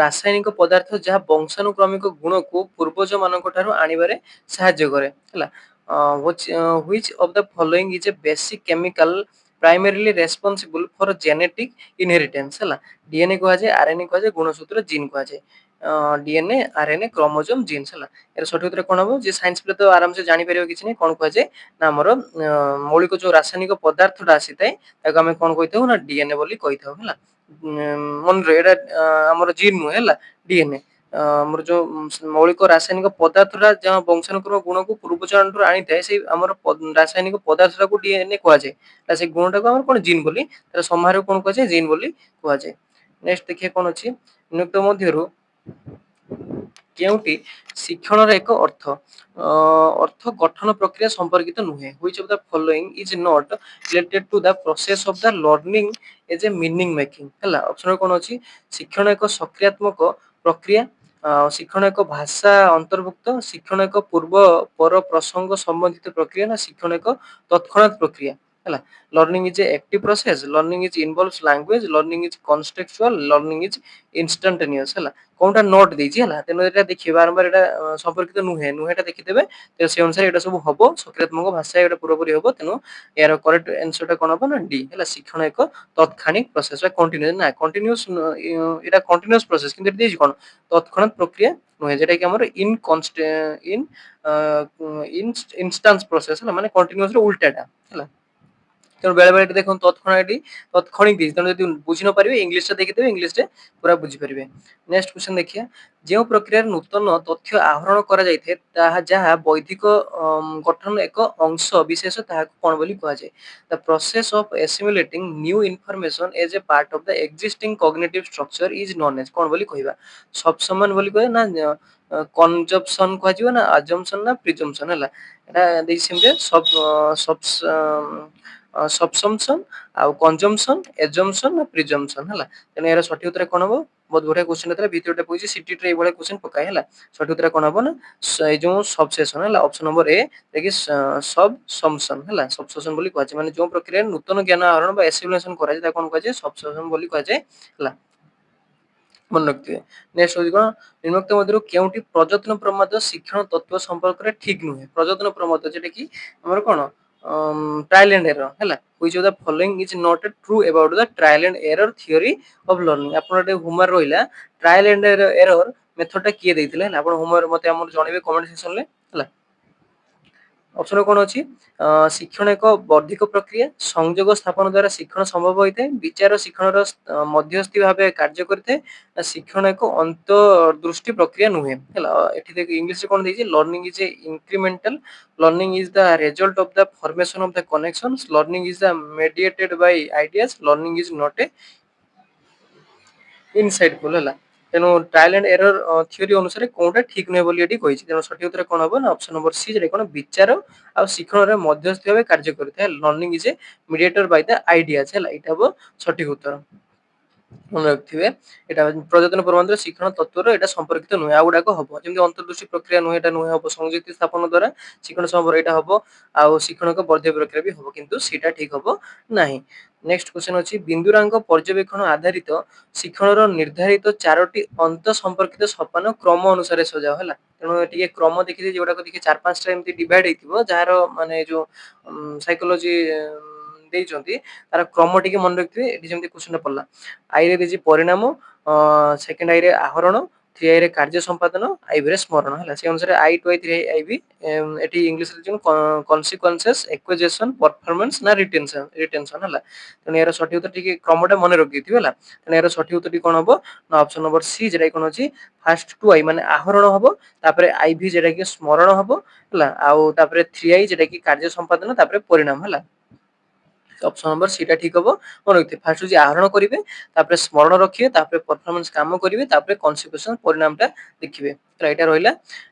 ରାସାୟନିକ ପଦାର୍ଥ ଯାହା ବଂଶାନୁକ୍ରମିକ ଗୁଣକୁ ପୂର୍ବଜ ମାନଙ୍କ ଠାରୁ ଆଣିବାରେ ସାହାଯ୍ୟ କରେ ହେଲା। which of the following is a basic chemical primarily responsible for genetic inheritance ହେଲା। ଡିଏନଏ କୁହାଯାଏ, ଆରଏନଏ କୁହାଯାଏ, ଗୁଣସୂତ୍ର ଜିନ୍ କୁହାଯାଏ। ଡିଏନଏ, ଆରଏନଏ, କ୍ରୋମୋଜୋମ, ଜିନ୍ସ ହେଲା। ଏର ସଠିକ ଉତ୍ତର କ'ଣ ହବ ଯେ ସାଇନ୍ସ ପିଲା ତ ଆରାମସେ ଜାଣିପାରିବ କିଛି ନାହିଁ। କ'ଣ କୁହାଯାଏ ନା ଆମର ମୌଳିକ ଯୋଉ ରାସାୟନିକ ପଦାର୍ଥଟା ଆସିଥାଏ ତାକୁ ଆମେ କ'ଣ କହିଥାଉ ନା ଡିଏନଏ ବୋଲି କହିଥାଉ ହେଲା। ମନରେ ଏଇଟା ଆମର ଜିନ୍ ନୁହେଁ ହେଲା, ଡିଏନଏ ଆମର ଯୋଉ ମୌଳିକ ରାସାୟନିକ ପଦାର୍ଥଟା ଯାହା ବଂଶାନୁକ୍ରମ ଗୁଣକୁ ପୂର୍ବଜମାନଙ୍କଠୁ ଆଣିଥାଏ ସେଇ ଆମର ରାସାୟନିକ ପଦାର୍ଥଟାକୁ ଡିଏନଏ କୁହାଯାଏ। ସେଇ ଗୁଣଟାକୁ ଆମର କ'ଣ ଜିନ୍ ବୋଲି, ତାର ସମାହାର କ'ଣ କୁହାଯାଏ ଜିନ୍ ବୋଲି କୁହାଯାଏ। ନେକ୍ସଟ ଦେଖିବା କ'ଣ ଅଛି ନିମ୍ନୋକ୍ତ ମଧ୍ୟରୁ କେଉଁଟି ଶିକ୍ଷଣର ଏକ ଅର୍ଥ ଗଠନ ପ୍ରକ୍ରିୟା ସମ୍ପର୍କିତ ନୁହେଁ। which of the following is not related to the process of the learning as a meaning making ହେଲା। ଅପସନ କ'ଣ ଅଛି ଶିକ୍ଷଣ ଏକ ସକ୍ରିୟାତ୍ମକ ପ୍ରକ୍ରିୟା, ଶିକ୍ଷଣ ଏକ ଭାଷା ଅନ୍ତର୍ଭୁକ୍ତ, ଶିକ୍ଷଣ ଏକ ପୂର୍ବ ପର ପ୍ରସଙ୍ଗ ସମ୍ବନ୍ଧିତ ପ୍ରକ୍ରିୟା, ନା ଶିକ୍ଷଣ ଏକ ତତ୍କ୍ଷଣାତ ପ୍ରକ୍ରିୟା ହେଲା। Learning is a active process, learning is involves language, learning is contextual, learning is instantaneous ହେଲା। କୋଉଟା ନୋଟ ଦେଇଛି ହେଲା, ତେଣୁ ଏଟା ଦେଖିବେ ବାରମ୍ବାର ଏଟା ସମ୍ପର୍କିତ ନୁହେଁ, ନୁହେଁଟା ଦେଖିଦେବେ ତେଣୁ ସେ ଅନୁସାରେ ଏଟା ସବୁ ହବ ସକ୍ରିୟାତ୍ମକ ଭାଷା ଏଟା ପୁରାପୁରି ହବ। ତେଣୁ ଏହାର କରେକ୍ଟ ଆନ୍ସରଟା କ'ଣ ହବ ନା ଡି ହେଲା। ଶିକ୍ଷଣ ଏକ ତତ୍କ୍ଷଣିକ ପ୍ରୋସେସ ବା କଣ୍ଟିନ୍ୟୁଅସ, ନା କଣ୍ଟିନ୍ୟୁଅସ ଏଟା କଣ୍ଟିନ୍ୟୁଅସ ପ୍ରୋସେସ କିନ୍ତୁ ଏଠି ଦେଇଛି କ'ଣ ତତ୍କ୍ଷଣାତ ପ୍ରକ୍ରିୟା ନୁହେଁ, ଯେଟା କି ଆମର ଇନଷ୍ଟାନ୍ସ ପ୍ରୋସେସ ହେଲା, ମାନେ କଣ୍ଟିନ୍ୟୁଅସ ର ଉଲ୍ଟାଟା ହେଲା। ତେଣୁ ବେଳେ ବେଳେ ଦେଖନ୍ତୁ ତତ୍କ୍ଷଣିକ ଦେଇଛି, ତେଣୁ ଯଦି ବୁଝି ନ ପାରିବେ ଇଂଲିଶଟା ଦେଖିଦେବେ, ଇଂଲିଶରେ ପୁରା ବୁଝିପାରିବେ। ନେକ୍ସଟ କ୍ୱେଶ୍ଚନ ଦେଖିବା ଯେଉଁ ପ୍ରକ୍ରିୟାରେ ନୂତନ ତଥ୍ୟ ଆହରଣ କରାଯାଇଥାଏ ତାହା ଯାହା ବୌଦ୍ଧିକ ଗଠନର ଏକ ଅଂଶ ବିଶେଷ ତାହାକୁ କ'ଣ ବୋଲି କୁହାଯାଏ। The process of assimilating new information as a part of the existing cognitive structure is known as କ'ଣ ବୋଲି କହିବା। ସବସମାନ ବୋଲି କହିବା ନା କନଜମ୍ପସନ କୁହାଯିବ, ନା ଆଜମ୍ପସନ, ନା ପ୍ରିଜମ୍ପସନ ହେଲା। ଏଟା ଦେଇଛି ସେମିତି ସବସମ୍ପସନ ଆଉ କନଜମ୍ପସନ, ଏଜମ୍ପସନ, ନା ପ୍ରିଜମ୍ପସନ ହେଲା। ତେଣୁ ଏହାର ସଠିକ ଉତ୍ତର କ'ଣ ହବ। ବହୁତ ବଢିଆ କ୍ୱେଶ୍ଚନ ଥିଲା, ଭିତରଟା ପଇଛି ସିଟିରେ ଏଇଭଳିଆ କ୍ୱେଶ୍ଚନ ପକାଏ ହେଲା। ସଠିକ ଉତ୍ତର କ'ଣ ହବ ନା ଏଇ ଯୋଉ ସବସେସନ ହେଲା, ଅପସନ ନମ୍ବର ଏ ଦେଖି ସବସମ୍ପସନ ହେଲା। ସବସେସନ ବୋଲି କୁହାଯାଏ ମାନେ ଯୋଉ ପ୍ରକ୍ରିୟାରେ ନୂତନ ଜ୍ଞାନ ଆହରଣ ବା ଏସିମୁଲେସନ କରାଯାଏ ତାକୁ କ'ଣ କୁହାଯାଏ ସବସେସନ ବୋଲି କୁହାଯାଏ ହେଲା। ମନେ ରଖିଥିବେ। ନେକ୍ସଟ ହଉଛି କ'ଣ ନିମ୍ନୋକ୍ତ ମଧ୍ୟରୁ କେଉଁଟି ପ୍ରଯତ୍ନ ପ୍ରମାଦ ଶିକ୍ଷଣ ତତ୍ତ୍ୱ ସମ୍ପର୍କରେ ଠିକ ନୁହେଁ। ପ୍ରଯତ୍ନ ପ୍ରମାଦ ଯେଟା କି ଆମର କ'ଣ trial and error ହେଲା। which of the following is not true about the trial and error theory of learning। ଆପଣ ଗୋଟେ ହୋମୱାର୍କ ରହିଲା ଟ୍ରାଏଲ ଏଣ୍ଡ ଏରର ମେଥଡଟା କିଏ ଦେଇଥିଲେ ହେଲା। ଆପଣ ହୋମୱାର୍କ ମତେ ଆମର ଜଣେଇବେ କମେଣ୍ଟ ସେକ୍ସନରେ ହେଲା। ଅପସନ କ'ଣ ଅଛି ଶିକ୍ଷଣ ଏକ ବୌଦ୍ଧିକ ପ୍ରକ୍ରିୟା, ସଂଯୋଗ ସ୍ଥାପନ ଦ୍ୱାରା ଶିକ୍ଷଣ ସମ୍ଭବ ହୋଇଥାଏ, ବିଚାର ଶିକ୍ଷଣର ମଧ୍ୟସ୍ଥି ଭାବେ କାର୍ଯ୍ୟ କରିଥାଏ, ନା ଶିକ୍ଷଣ ଏକ ଅନ୍ତର୍ଦୃଷ୍ଟି ପ୍ରକ୍ରିୟା ନୁହେଁ ହେଲା। ଏଠି ଦେଖ ଇଂଲିଶରେ କ'ଣ ଦେଇଛି learning is a incremental, learning is the result of the formation of the connections, learning is the mediated by ideas, learning is not a insightful ହେଲା। ତେଣୁ ଟ୍ରାଏଲ ଆଣ୍ଡ ଏରର ଥିଓରି ଅନୁସାରେ କୋଉଟା ଠିକ ନୁହେଁ ବୋଲି ଏଠି କହିଛି। ତେଣୁ ସଠିକ ଉତ୍ତର କ'ଣ ହବ ନା ଅପସନ ନମ୍ବର ସି ଯେଟା କ'ଣ ବିଚାର ଆଉ ଶିକ୍ଷଣରେ ମଧ୍ୟସ୍ଥି ଭାବେ କାର୍ଯ୍ୟ କରିଥାଏ। Learning is a mediator by the ideas ହେଲା। ଏଇଟା ହବ ସଠିକ ଉତ୍ତର। ମନେ ରଖିଥିବେ ଏଟା ପ୍ରଯୋଜନ ପ୍ରବନ୍ଧର ଶିକ୍ଷଣ ତତ୍ତ୍ୱର ଏଟା ସମ୍ପର୍କିତ ନୁହେଁ ଆଉ ଗୁଡାକ ହବ ଯେମିତି ଅନ୍ତର୍ଦୃଷ୍ଟି ପ୍ରକ୍ରିୟା ନୁହେଁ ଏଟା ନୁହେଁ ହବ ସଂଯୁକ୍ତି ସ୍ଥାପନ ଦ୍ୱାରା ଶିକ୍ଷଣ ସମ୍ପର୍କ ଏଟା ହବ ଆଉ ଶିକ୍ଷଣକ ବର୍ଦ୍ଧ ପ୍ରକ୍ରିୟା ବି ହବ କିନ୍ତୁ ସେଇଟା ଠିକ ହବ ନାହିଁ। ନେକ୍ସଟ କ୍ୱେଶ୍ଚନ ଅଛି ବିନ୍ଦୁରାଙ୍କ ପର୍ଯ୍ୟବେକ୍ଷଣ ଆଧାରିତ ଶିକ୍ଷଣର ନିର୍ଦ୍ଧାରିତ ଚାରୋଟି ଅନ୍ତ ସମ୍ପର୍କିତ ସୋପାନ କ୍ରମ ଅନୁସାରେ ସଜାଅ ହେଲା। ତେଣୁ ଟିକେ କ୍ରମ ଦେଖିବେ ଯୋଉଟାକୁ ଦେଖି 4-5ଟା ଏମିତି ଡିଭାଇଡ ହେଇଥିବ ଯାହାର ମାନେ ଯୋଉ ସାଇକୋଲୋଜି ଦେଇଛନ୍ତି ତାର କ୍ରମ ଟିକେ ମନେ ରଖିଥିବେ ଏଠି ଯେମିତି କ୍ୱେଶ୍ଚନ ପଡିଲା ଆଇ ରେ ଦେଇଛି ପରିଣାମ ସେକେଣ୍ଡ ଆଇ ରେ ଆହରଣ 3 ରେ କାର୍ଯ୍ୟ ସମ୍ପାଦନ ଆଇବି ରେ ସ୍ମରଣ ହେଲା ସେ ଅନୁସାରେ I to I 3 ଆଇବି ଏଠି ଇଂଲିଶ ରେ ଯେଉଁ କନସିକ୍ୱେନ୍ସେସ୍ ଏକ୍ୱେଜେସନ ପରଫରମାନ୍ସ ନା ରିଟେନସନ ହେଲା। ତେଣୁ ଏହାର ସଠିକ ଉତ୍ତର ଟିକେ କ୍ରମଟା ମନେ ରଖିଥିବେ ହେଲା। ତେଣୁ ଏହାର ସଠିକ ଉତ୍ତର କଣ ହବ ନା ଅପସନ ନମ୍ବର ସି ଯେଟା କଣ ଅଛି ଫାଷ୍ଟ ଟୁ ଆଇ ମାନେ ଆହରଣ ହବ ତାପରେ ଆଇଭି ଯେଟା କି ସ୍ମରଣ ହବ ହେଲା ଆଉ ତାପରେ 3 ଆଇ ଯେଟା କି କାର୍ଯ୍ୟ ସମ୍ପାଦନ ତାପରେ ପରିଣାମ ହେଲା। ଅପସନ ନମ୍ବର ସିଟା ଠିକ ହବ ମନେ ରଖିଥିବେ ଫାଷ୍ଟ ହଉଛି ଆହରଣ କରିବେ ତାପରେ ସ୍ମରଣ ରଖିବେ ତାପରେ ପରଫରମାନ୍ସ କାମ କରିବେ ତାପରେ କନସିକ୍ୱେନ୍ସ ପରିଣାମଟା ଦେଖିବେ ଏଇଟା ରହିଲା।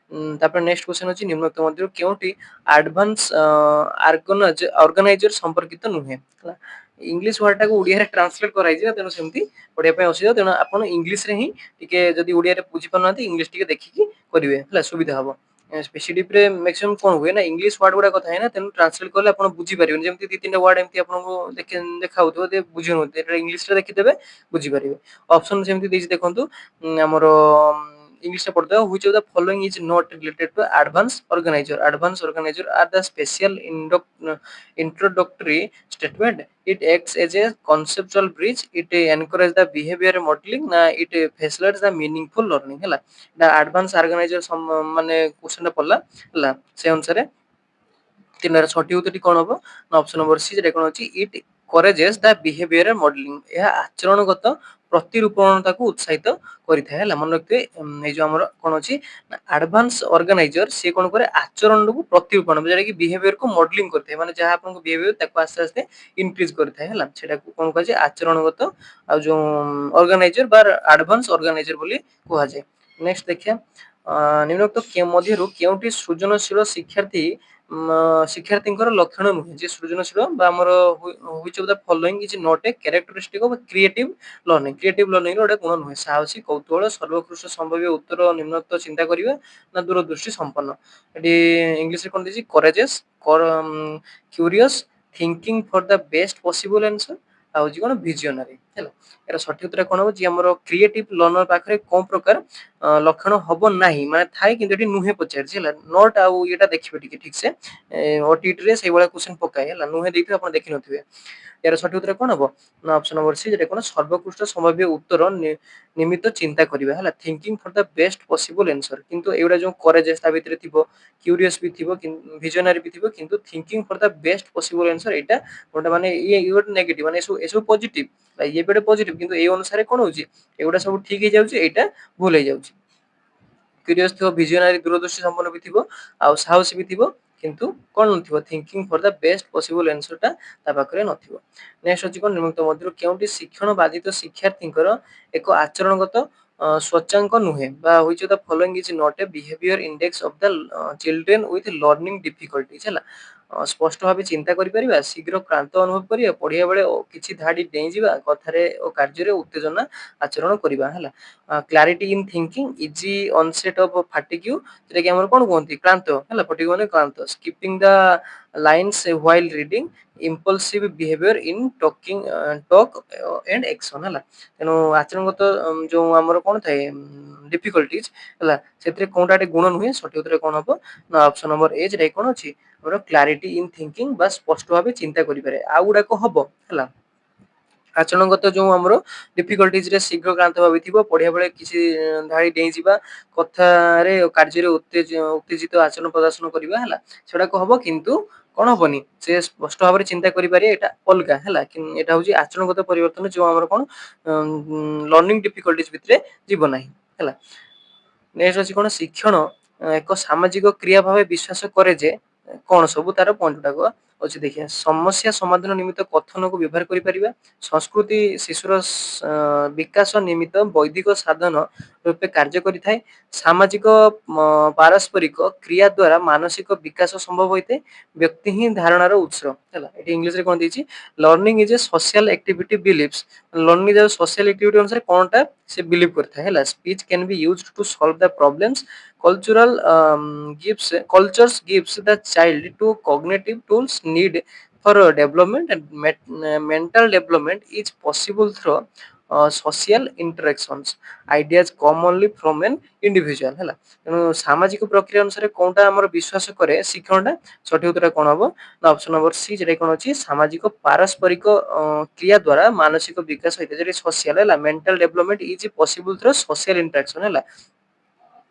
ତାପରେ ନେକ୍ସଟ କ୍ୱେଶ୍ଚନ ଅଛି ନିମ୍ନୋକ୍ତ ମଧ୍ୟରୁ କେଉଁଟି ଆଡଭାନ୍ସ ଅର୍ଗାନାଇଜର ସମ୍ପର୍କିତ ନୁହେଁ ହେଲା। ଇଂଲିଶ ୱାର୍ଡ ଟାକୁ ଓଡିଆରେ ଟ୍ରାନ୍ସଲେଟ କରାଯାଇଛି ତେଣୁ ସେମିତି ପଢିବା ପାଇଁ ଅସୁବିଧା ତେଣୁ ଆପଣ ଇଂଲିଶରେ ହିଁ ଟିକେ ଯଦି ଓଡିଆରେ ବୁଝିପାରୁନାହାନ୍ତି ଇଂଲିଶ ଟିକେ ଦେଖିକି କରିବେ ହେଲା ସୁବିଧା ହବ। ସ୍ପେସିଡିପରେ ମ୍ୟାକ୍ସିମମ୍ କଣ ହୁଏ ନା ଇଂଲିଶ ୱାର୍ଡ ଗୁଡା ଥାଏ ନା ତେଣୁ ଟ୍ରାନ୍ସଲେଟ କଲେ ଆପଣ ବୁଝିପାରିବେନି ଯେମିତି 2-3ଟା ୱାର୍ଡ ଏମିତି ଆପଣଙ୍କୁ ଦେଖା ହଉଥିବ ବୁଝୁନଥିବେ ଏଟା ଇଂଲିଶରେ ଦେଖିଦେବେ ବୁଝିପାରିବେ। ଅପସନ ଯେମିତି ଦେଇଛି ଦେଖନ୍ତୁ ଆମର ଇଂଲିଶ ରେ ପଢିଦେବା which of the following is not related to advanced organizer are the special introductory statement it acts as a conceptual bridge it encourages the behavior modeling na it facilitates the meaningful learning ହେଲା। ନା advanced organizer ମାନେ question ଟା ପଡିଲା ହେଲା ସେ ଅନୁସାରେ ତିନିର ସଠିକ ଉତ୍ତରଟି କଣ ହବ ନା ଅପସନ ନମ୍ବର ସି ଯେଟା କଣ ଅଛି ଇଟ କରେଜେସ୍ ଦ ବିହେଭିୟର ମଡେଲିଂ ଏହା ଆଚରଣଗତ ପ୍ରତିରୂପଣତାକୁ ଉତ୍ସାହିତ କରିଥାଏ ହେଲା। ମନେ ରଖିଥିବେ ଏଇ ଯୋଉ ଆମର କଣ ଅଛି ଆଡଭାନ୍ସ ଅର୍ଗାନାଇଜର ସେ କଣ କରେ ଆଚରଣକୁ ପ୍ରତିରୂପଣ ଯୋଉଟା କି ବିହେଭିୟରକୁ ମଡେଲିଂ କରିଥାଏ ମାନେ ଯାହା ଆପଣଙ୍କ ବିହେଭିୟର ତାକୁ ଆସ୍ତେ ଆସ୍ତେ ଇନକ୍ରିଜ କରିଥାଏ ହେଲା ସେଟାକୁ କଣ କୁହାଯାଏ ଆଚରଣଗତ ଆଉ ଯୋଉ ଅର୍ଗାନାଇଜର ବା ଆଡଭାନ୍ସ ଅର୍ଗାନାଇଜର ବୋଲି କୁହାଯାଏ। ନେକ୍ସଟ ଦେଖିବା ନିମ୍ନୋକ୍ତ ମଧ୍ୟରୁ କେଉଁଟି ସୃଜନଶୀଳ ଶିକ୍ଷାର୍ଥୀଙ୍କର ଲକ୍ଷଣ ନୁହେଁ ଯେ ସୃଜନଶୀଳ ବା ଆମର which of the following is not a characteristic of creative learning creative learning ର ଗୋଟେ ଗୁଣ ନୁହେଁ ସାହସୀ କୌତୁହଳ ସର୍ବୋତ୍କୃଷ୍ଟ ସମ୍ଭାବ୍ୟ ଉତ୍ତର ନିମ୍ନୋକ୍ତ ଚିନ୍ତା କରିବା ନା ଦୂରଦୃଷ୍ଟି ସମ୍ପନ୍ନ। ଏଠି ଇଂଲିଶରେ କଣ ଦେଇଛି courageous curious thinking for the best possible answer ଆଉ ହଉଛି କଣ ଭିଜନାରୀ ହେଲା। ଏର ସଠିକ ଉତ୍ତର କଣ ହବ ଯେ ଆମର କ୍ରିଏଟିଭ ଲର୍ଣ୍ଣର ପାଖରେ କୋଉ ପ୍ରକାର ଲକ୍ଷଣ ହବ ନାହିଁ ମାନେ ଥାଏ କିନ୍ତୁ ଏଠି ନୁହେଁ ପଚାରିଛି ହେଲା ନଟ ଆଉ ଏଟା ଦେଖିବେ ଟିକେ ଠିକ ସେ ଓଟିଟି ରେ ସେଇଭଳିଆ କ୍ୱେଶ୍ଚନ ପକାଏ ହେଲା ନୁହେଁ ଦେଇଥିବେ ଆପଣ ଦେଖିନଥିବେ। ଏହାର ସଠିକ ଉତ୍ତର କଣ ହବ ନା ଅପସନ ନମ୍ବର ସି ଯେଟା କଣ ସର୍ବୋତ୍କୃଷ୍ଟ ସମ୍ଭାବ୍ୟ ଉତ୍ତର ନିମିତ୍ତ ଚିନ୍ତା କରିବା ହେଲା thinking for the best possible answer କିନ୍ତୁ ଏଗୁଡା ଯୋଉ କରେଜେସ୍ ତା ଭିତରେ ଥିବ କ୍ୟୁରିୟସ୍ ବି ଥିବ ଭିଜନାରୀ ବି ଥିବ କିନ୍ତୁ thinking for the best possible answer ଏଇଟା ଗୋଟେ ମାନେ ଇଏ ଗୋଟେ ନେଗେଟିଭ ମାନେ ଏସବୁ ପଜିଟିଭ ଇଏ ଗୋଟେ ପଜିଟିଭ କିନ୍ତୁ ଏଇ ଅନୁସାରେ କଣ ହଉଛି ଏଗୁଡା ସବୁ ଠିକ ହେଇଯାଉଛି ଏଇଟା ଭୁଲ ହେଇଯାଉଛି। କ୍ୟୁରିୟସ୍ ଥିବ ଭିଜନାରୀ ଦୂରଦୃଷ୍ଟି ସମ୍ପନ୍ନ ବି ଥିବ ଆଉ ସାହସୀ ବି ଥିବ କିନ୍ତୁ କଣ ନଥିବ thinking for the best possible answer ଟା ତା ପାଖରେ ନଥିବ। ନେକ୍ସଟ ଅଛି କଣ ନିମ୍ନୋକ୍ତ ମଧ୍ୟରୁ କେଉଁଟି ଶିକ୍ଷଣ ବାଧିତ ଶିକ୍ଷାର୍ଥୀଙ୍କର ଏକ ଆଚରଣଗତ ସ୍ୱଚାଙ୍କ ନୁହେଁ ବା which of the following is not a behavior index of the children with learning difficulties ହେଲା। ସ୍ପଷ୍ଟ ଭାବେ ଚିନ୍ତା କରିପାରିବା ଶୀଘ୍ର କ୍ଳାନ୍ତ ଅନୁଭବ କରିବା ପଢିବା ବେଳେ କିଛି ଧାଡି ଡେଇଁଯିବା କଥାରେ ଓ କାର୍ଯ୍ୟରେ ଉତ୍ତେଜନା ଆଚରଣ କରିବା ହେଲା। Clarity in thinking easy onset of fatigue ସେଟା କି ଆମର କଣ କୁହନ୍ତି କ୍ଳାନ୍ତ ହେଲା ଫଟିକ ମାନେ କ୍ଳାନ୍ତ skipping the lines while reading impulsive behaviour in talk and action ହେଲା। ତେଣୁ ଆଚରଣଗତ ଯୋଉ ଆମର କଣ ଥାଏ ଡିଫିକଲ୍ଟିଜ ହେଲା ସେଥିରେ କୋଉଟା ଗୋଟେ ଗୁଣ ନୁହେଁ ସଠିକ ଉତ୍ତର କଣ ହବ ନା ଅପସନ ନମ୍ବର ଏ ଯେଟା କଣ ଅଛି ଆମର କ୍ଲାରିଟି ଇନ ଥିଙ୍କିଂ ବା ସ୍ପଷ୍ଟ ଭାବେ ଚିନ୍ତା କରିପାରେ ଆଉ ଗୁଡାକ ହବ ହେଲା। ଆଚରଣଗତ ଯୋଉ ଆମର ଡିଫିକଲ୍ଟିଜ ରେ ଶୀଘ୍ର କ୍ଳାନ୍ତ ଭାବିଥିବ ପଢିବା ବେଳେ କିଛି ଧାଡି ଡେଇଁଯିବା କଥାରେ କାର୍ଯ୍ୟରେ ଉତ୍ତେଜିତ ଆଚରଣ ପ୍ରଦର୍ଶନ କରିବା ହେଲା ସେଗୁଡାକ ହବ କିନ୍ତୁ କଣ ହବନି ସେ ସ୍ପଷ୍ଟ ଭାବରେ ଚିନ୍ତା କରିପାରିବେ ଏଇଟା ଅଲଗା ହେଲା ଏଇଟା ହଉଛି ଆଚରଣଗତ ପରିବର୍ତ୍ତନ ଯୋଉ ଆମର କଣ ଲର୍ଣ୍ଣିଂ ଡିଫିକଲ୍ଟିଜ ଭିତରେ ଯିବ ନାହିଁ ହେଲା। ନେକ୍ସଟ ଅଛି କଣ ଶିକ୍ଷଣ ଏକ ସାମାଜିକ କ୍ରିୟା ଭାବେ ବିଶ୍ୱାସ କରେ ଯେ କଣ ସବୁ ତାର ପଏଣ୍ଟ ଗୁଡାକ ଅଛି ଦେଖିବା ସମସ୍ୟା ସମାଧାନ ନିମିତ୍ତ କଥନକୁ ବ୍ୟବହାର କରିପାରିବା ସଂସ୍କୃତି ଶିଶୁର ବିକାଶ ନିମିତ୍ତ ବୈଦିକ ସାଧନ ରୂପେ କାର୍ଯ୍ୟ କରିଥାଏ। ସାମାଜିକ ପାରସ୍ପରିକ କ୍ରିୟା ଦ୍ୱାରା ମାନସିକ ବିକାଶ ସମ୍ଭବ ହୋଇଥାଏ। ବ୍ୟକ୍ତି ହିଁ ଧାରଣାର ଉତ୍ସ ହେଲା। ଏଠି ଇଂଲିଶରେ କଣ ଦେଇଛି, learning is a social activity believes. ଲର୍ଣ୍ଣିଂ ଯାଉ ସୋସିଆଲ ଆକ୍ଟିଭିଟି ଅନୁସାରେ କଣଟା ସେ ବିଲିଭ କରିଥାଏ ହେଲା। Speech can be used to solve the problems. Cultures gives the child to cognitive tools need for development, and mental development is possible through social interactions. Ideas come only from an individual ହେଲା। ତେଣୁ ସାମାଜିକ ପ୍ରକ୍ରିୟା ଅନୁସାରେ କୋଉଟା ଆମର ବିଶ୍ୱାସ କରେ ଶିକ୍ଷଣଟା, ସଠିକ ଉତ୍ତର କଣ ହବ ନା ଅପସନ ନମ୍ବର ସି, ଯେଟା କଣ ଅଛି ସାମାଜିକ ପାରସ୍ପରିକ କ୍ରିୟା ଦ୍ୱାରା ମାନସିକ ବିକାଶ ହୋଇଥାଏ। ଯେଟା ସୋସିଆଲ ହେଲା। Mental development is possible through social interaction ହେଲା।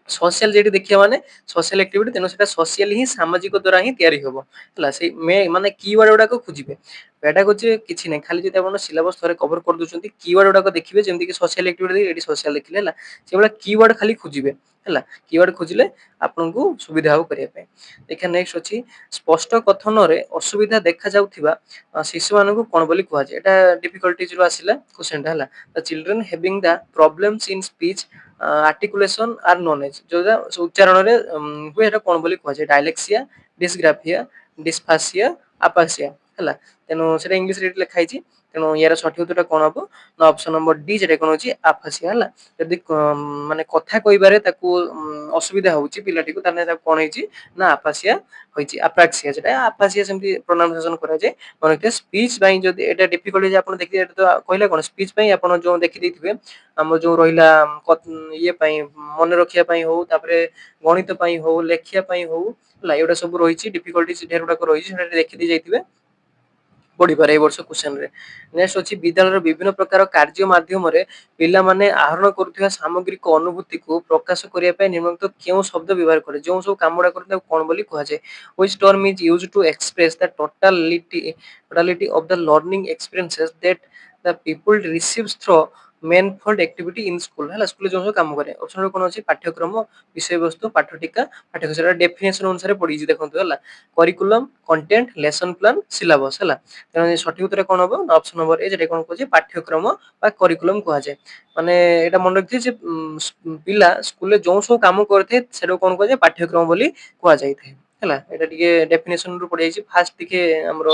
ସୋସିଆଲ ଯେଠି ଦେଖିବା ମାନେ ସୋସିଆଲ ଆକ୍ଟିଭିଟି, ତେଣୁ ସେଟା ସୋସିଆଲ ହିଁ ସାମାଜିକ ଦ୍ୱାରା ହିଁ ତିଆରି ହବ ହେଲା। ସେଇ ମାନେ କିୱାର୍ଡ ଗୁଡାକ ଖୋଜିବେ। ପେଡାଗୋଜି କିଛି ନାହିଁ, ଖାଲି ଯଦି ଆପଣ ସିଲାବସ ଥରେ କଭର କରିଦଉଛନ୍ତି କିୱାର୍ଡ ଗୁଡାକ ଦେଖିବେ, ଯେମିତି କି ସୋସିଆଲ ଆକ୍ଟିଭିଟି ଏଠି ସୋସିଆଲ ଦେଖିଲେ ହେଲା, ସେଇଭଳିଆ କିୱାର୍ଡ ଖାଲି ଖୋଜିବେ ହେଲା। କିୱାର୍ଡ ଖୋଜିଲେ ଆପଣଙ୍କୁ ସୁବିଧା ହବ କରିବା ପାଇଁ। ଦେଖିବା ନେକ୍ସଟ ଅଛି, ସ୍ପଷ୍ଟ କଥନରେ ଅସୁବିଧା ଦେଖାଯାଉଥିବା ଶିଶୁମାନଙ୍କୁ କଣ ବୋଲି କୁହାଯାଏ। ଏଟା ଡିଫିକଲ୍ଟିଜ ରୁ ଆସିଲା କ୍ୱେଶ୍ଚନଟା ହେଲା। ଦ ଚିଲଡ୍ରେନ ହେଭିଂ ଦ ପ୍ରୋବ୍ଲେମ୍ସ ଇନ ସ୍ପିଚ ଆର୍ଟିକୁଲେସନ ଆର୍ ନୋନ୍ ଏଜ୍, ଯୋଉଟା ଉଚ୍ଚାରଣରେ ହୁଏ, ଏଟା କଣ ବୋଲି କୁହାଯାଏ। ଡାଇଲେକ୍ସିଆ, ଡିସଗ୍ରାଫିଆ, ଡିସଫାସିଆ, ଆପାସିଆ ହେଲା। ତେଣୁ ସେଟା ଇଂଲିଶରେ ଏଠି ଲେଖା ହେଇଛି। ତେଣୁ ୟାର ସଠିକ ଉତ୍ତରଟା କଣ ହବ ନା ଅପସନ ନମ୍ବର ଡି, ଯେଟା କଣ ହଉଛି ଆଫାସିଆ ହେଲା। ଯଦି ମାନେ କଥା କହିବାରେ ତାକୁ ଅସୁବିଧା ହଉଛି ପିଲାଟିକୁ, ତାହେଲେ ତାକୁ କଣ ହେଇଛି ନା ଆପାସିଆ ହୋଇଛି। ଆପ୍ରାକ୍ସିଆ, ଯେଟା ଆପାସିଆ ସେମିତି ପ୍ରୋନାଉନ୍ସିଏସନ କରାଯାଏ। ମନେ ରଖିଥିବେ ସ୍ପିଚ ପାଇଁ ଯଦି ଏଟା ଡିଫିକଲ୍ଟ ହେଇଛି, ଆପଣ ଦେଖିବେ ଏଟା ତ କହିଲା କଣ ସ୍ପିଚ ପାଇଁ ଆପଣ ଯୋଉ ଦେଖିଦେଇଥିବେ ଆମର ଯୋଉ ରହିଲା ଇଏ ପାଇଁ ମନେ ରଖିବା ପାଇଁ ହଉ, ତାପରେ ଗଣିତ ପାଇଁ ହଉ, ଲେଖିବା ପାଇଁ ହଉ ହେଲା, ଏଗୁଡା ସବୁ ରହିଛି ଡିଫିକଲ୍ଟି ଢେର ଗୁଡାକ ରହିଛି, ସେଟା ଦେଖିଦେଇ ଯାଇଥିବେ ପଢିପାରେ ଏଇ ବର୍ଷ କ୍ୱେଶ୍ଚନ ରେ। ନେକ୍ସଟ ଅଛି, ବିଦ୍ୟାଳୟର ବିଭିନ୍ନ ପ୍ରକାର କାର୍ଯ୍ୟ ମାଧ୍ୟମରେ ପିଲାମାନେ ଆହରଣ କରୁଥିବା ସାମଗ୍ରିକ ଅନୁଭୂତିକୁ ପ୍ରକାଶ କରିବା ପାଇଁ ନିମ୍ନଲିଖିତ କେଉଁ ଶବ୍ଦ ବ୍ୟବହାର କରେ। ଯେଉଁ ସବୁ କାମ ଗୁଡା କରେ ତାକୁ କଣ ବୋଲି କୁହାଯାଏ। which term is used to express the totality of the learning experiences that the pupil receives through manifold activity in school ହେଲା। ସ୍କୁଲରେ ଯୋଉ ସବୁ କାମ କରେ। ଅପସନ କଣ ଅଛି, ପାଠ୍ୟକ୍ରମ, ବିଷୟବସ୍ତୁ, ପାଠଟିକା, ପାଠ୍ୟକ୍ରମ। ଡେଫିନେସନ ଅନୁସାରେ ପଡିଛି ଦେଖନ୍ତୁ ହେଲା। Curriculum, content, lesson plan, syllabus ହେଲା। ତେଣୁ ସଠିକ ଉତ୍ତର କଣ ହବ ନା ଅପସନ ନମ୍ବର ଏ, ଯେଟା କଣ କହୁଛି ପାଠ୍ୟକ୍ରମ ବା କରିକୁଲମ କୁହାଯାଏ। ମାନେ ଏଇଟା ମନେ ରଖିଥିବେ ଯେ ପିଲା ସ୍କୁଲରେ ଯୋଉ ସବୁ କାମ କରିଥାଏ ସେଟାକୁ କଣ କୁହାଯାଏ, ପାଠ୍ୟକ୍ରମ ବୋଲି କୁହାଯାଇଥାଏ ହେଲା। ଏଇଟା ଟିକେ ଡେଫିନେସନ ରୁ ପଡିଯାଇଛି, ଫାଷ୍ଟ ଟିକେ ଆମର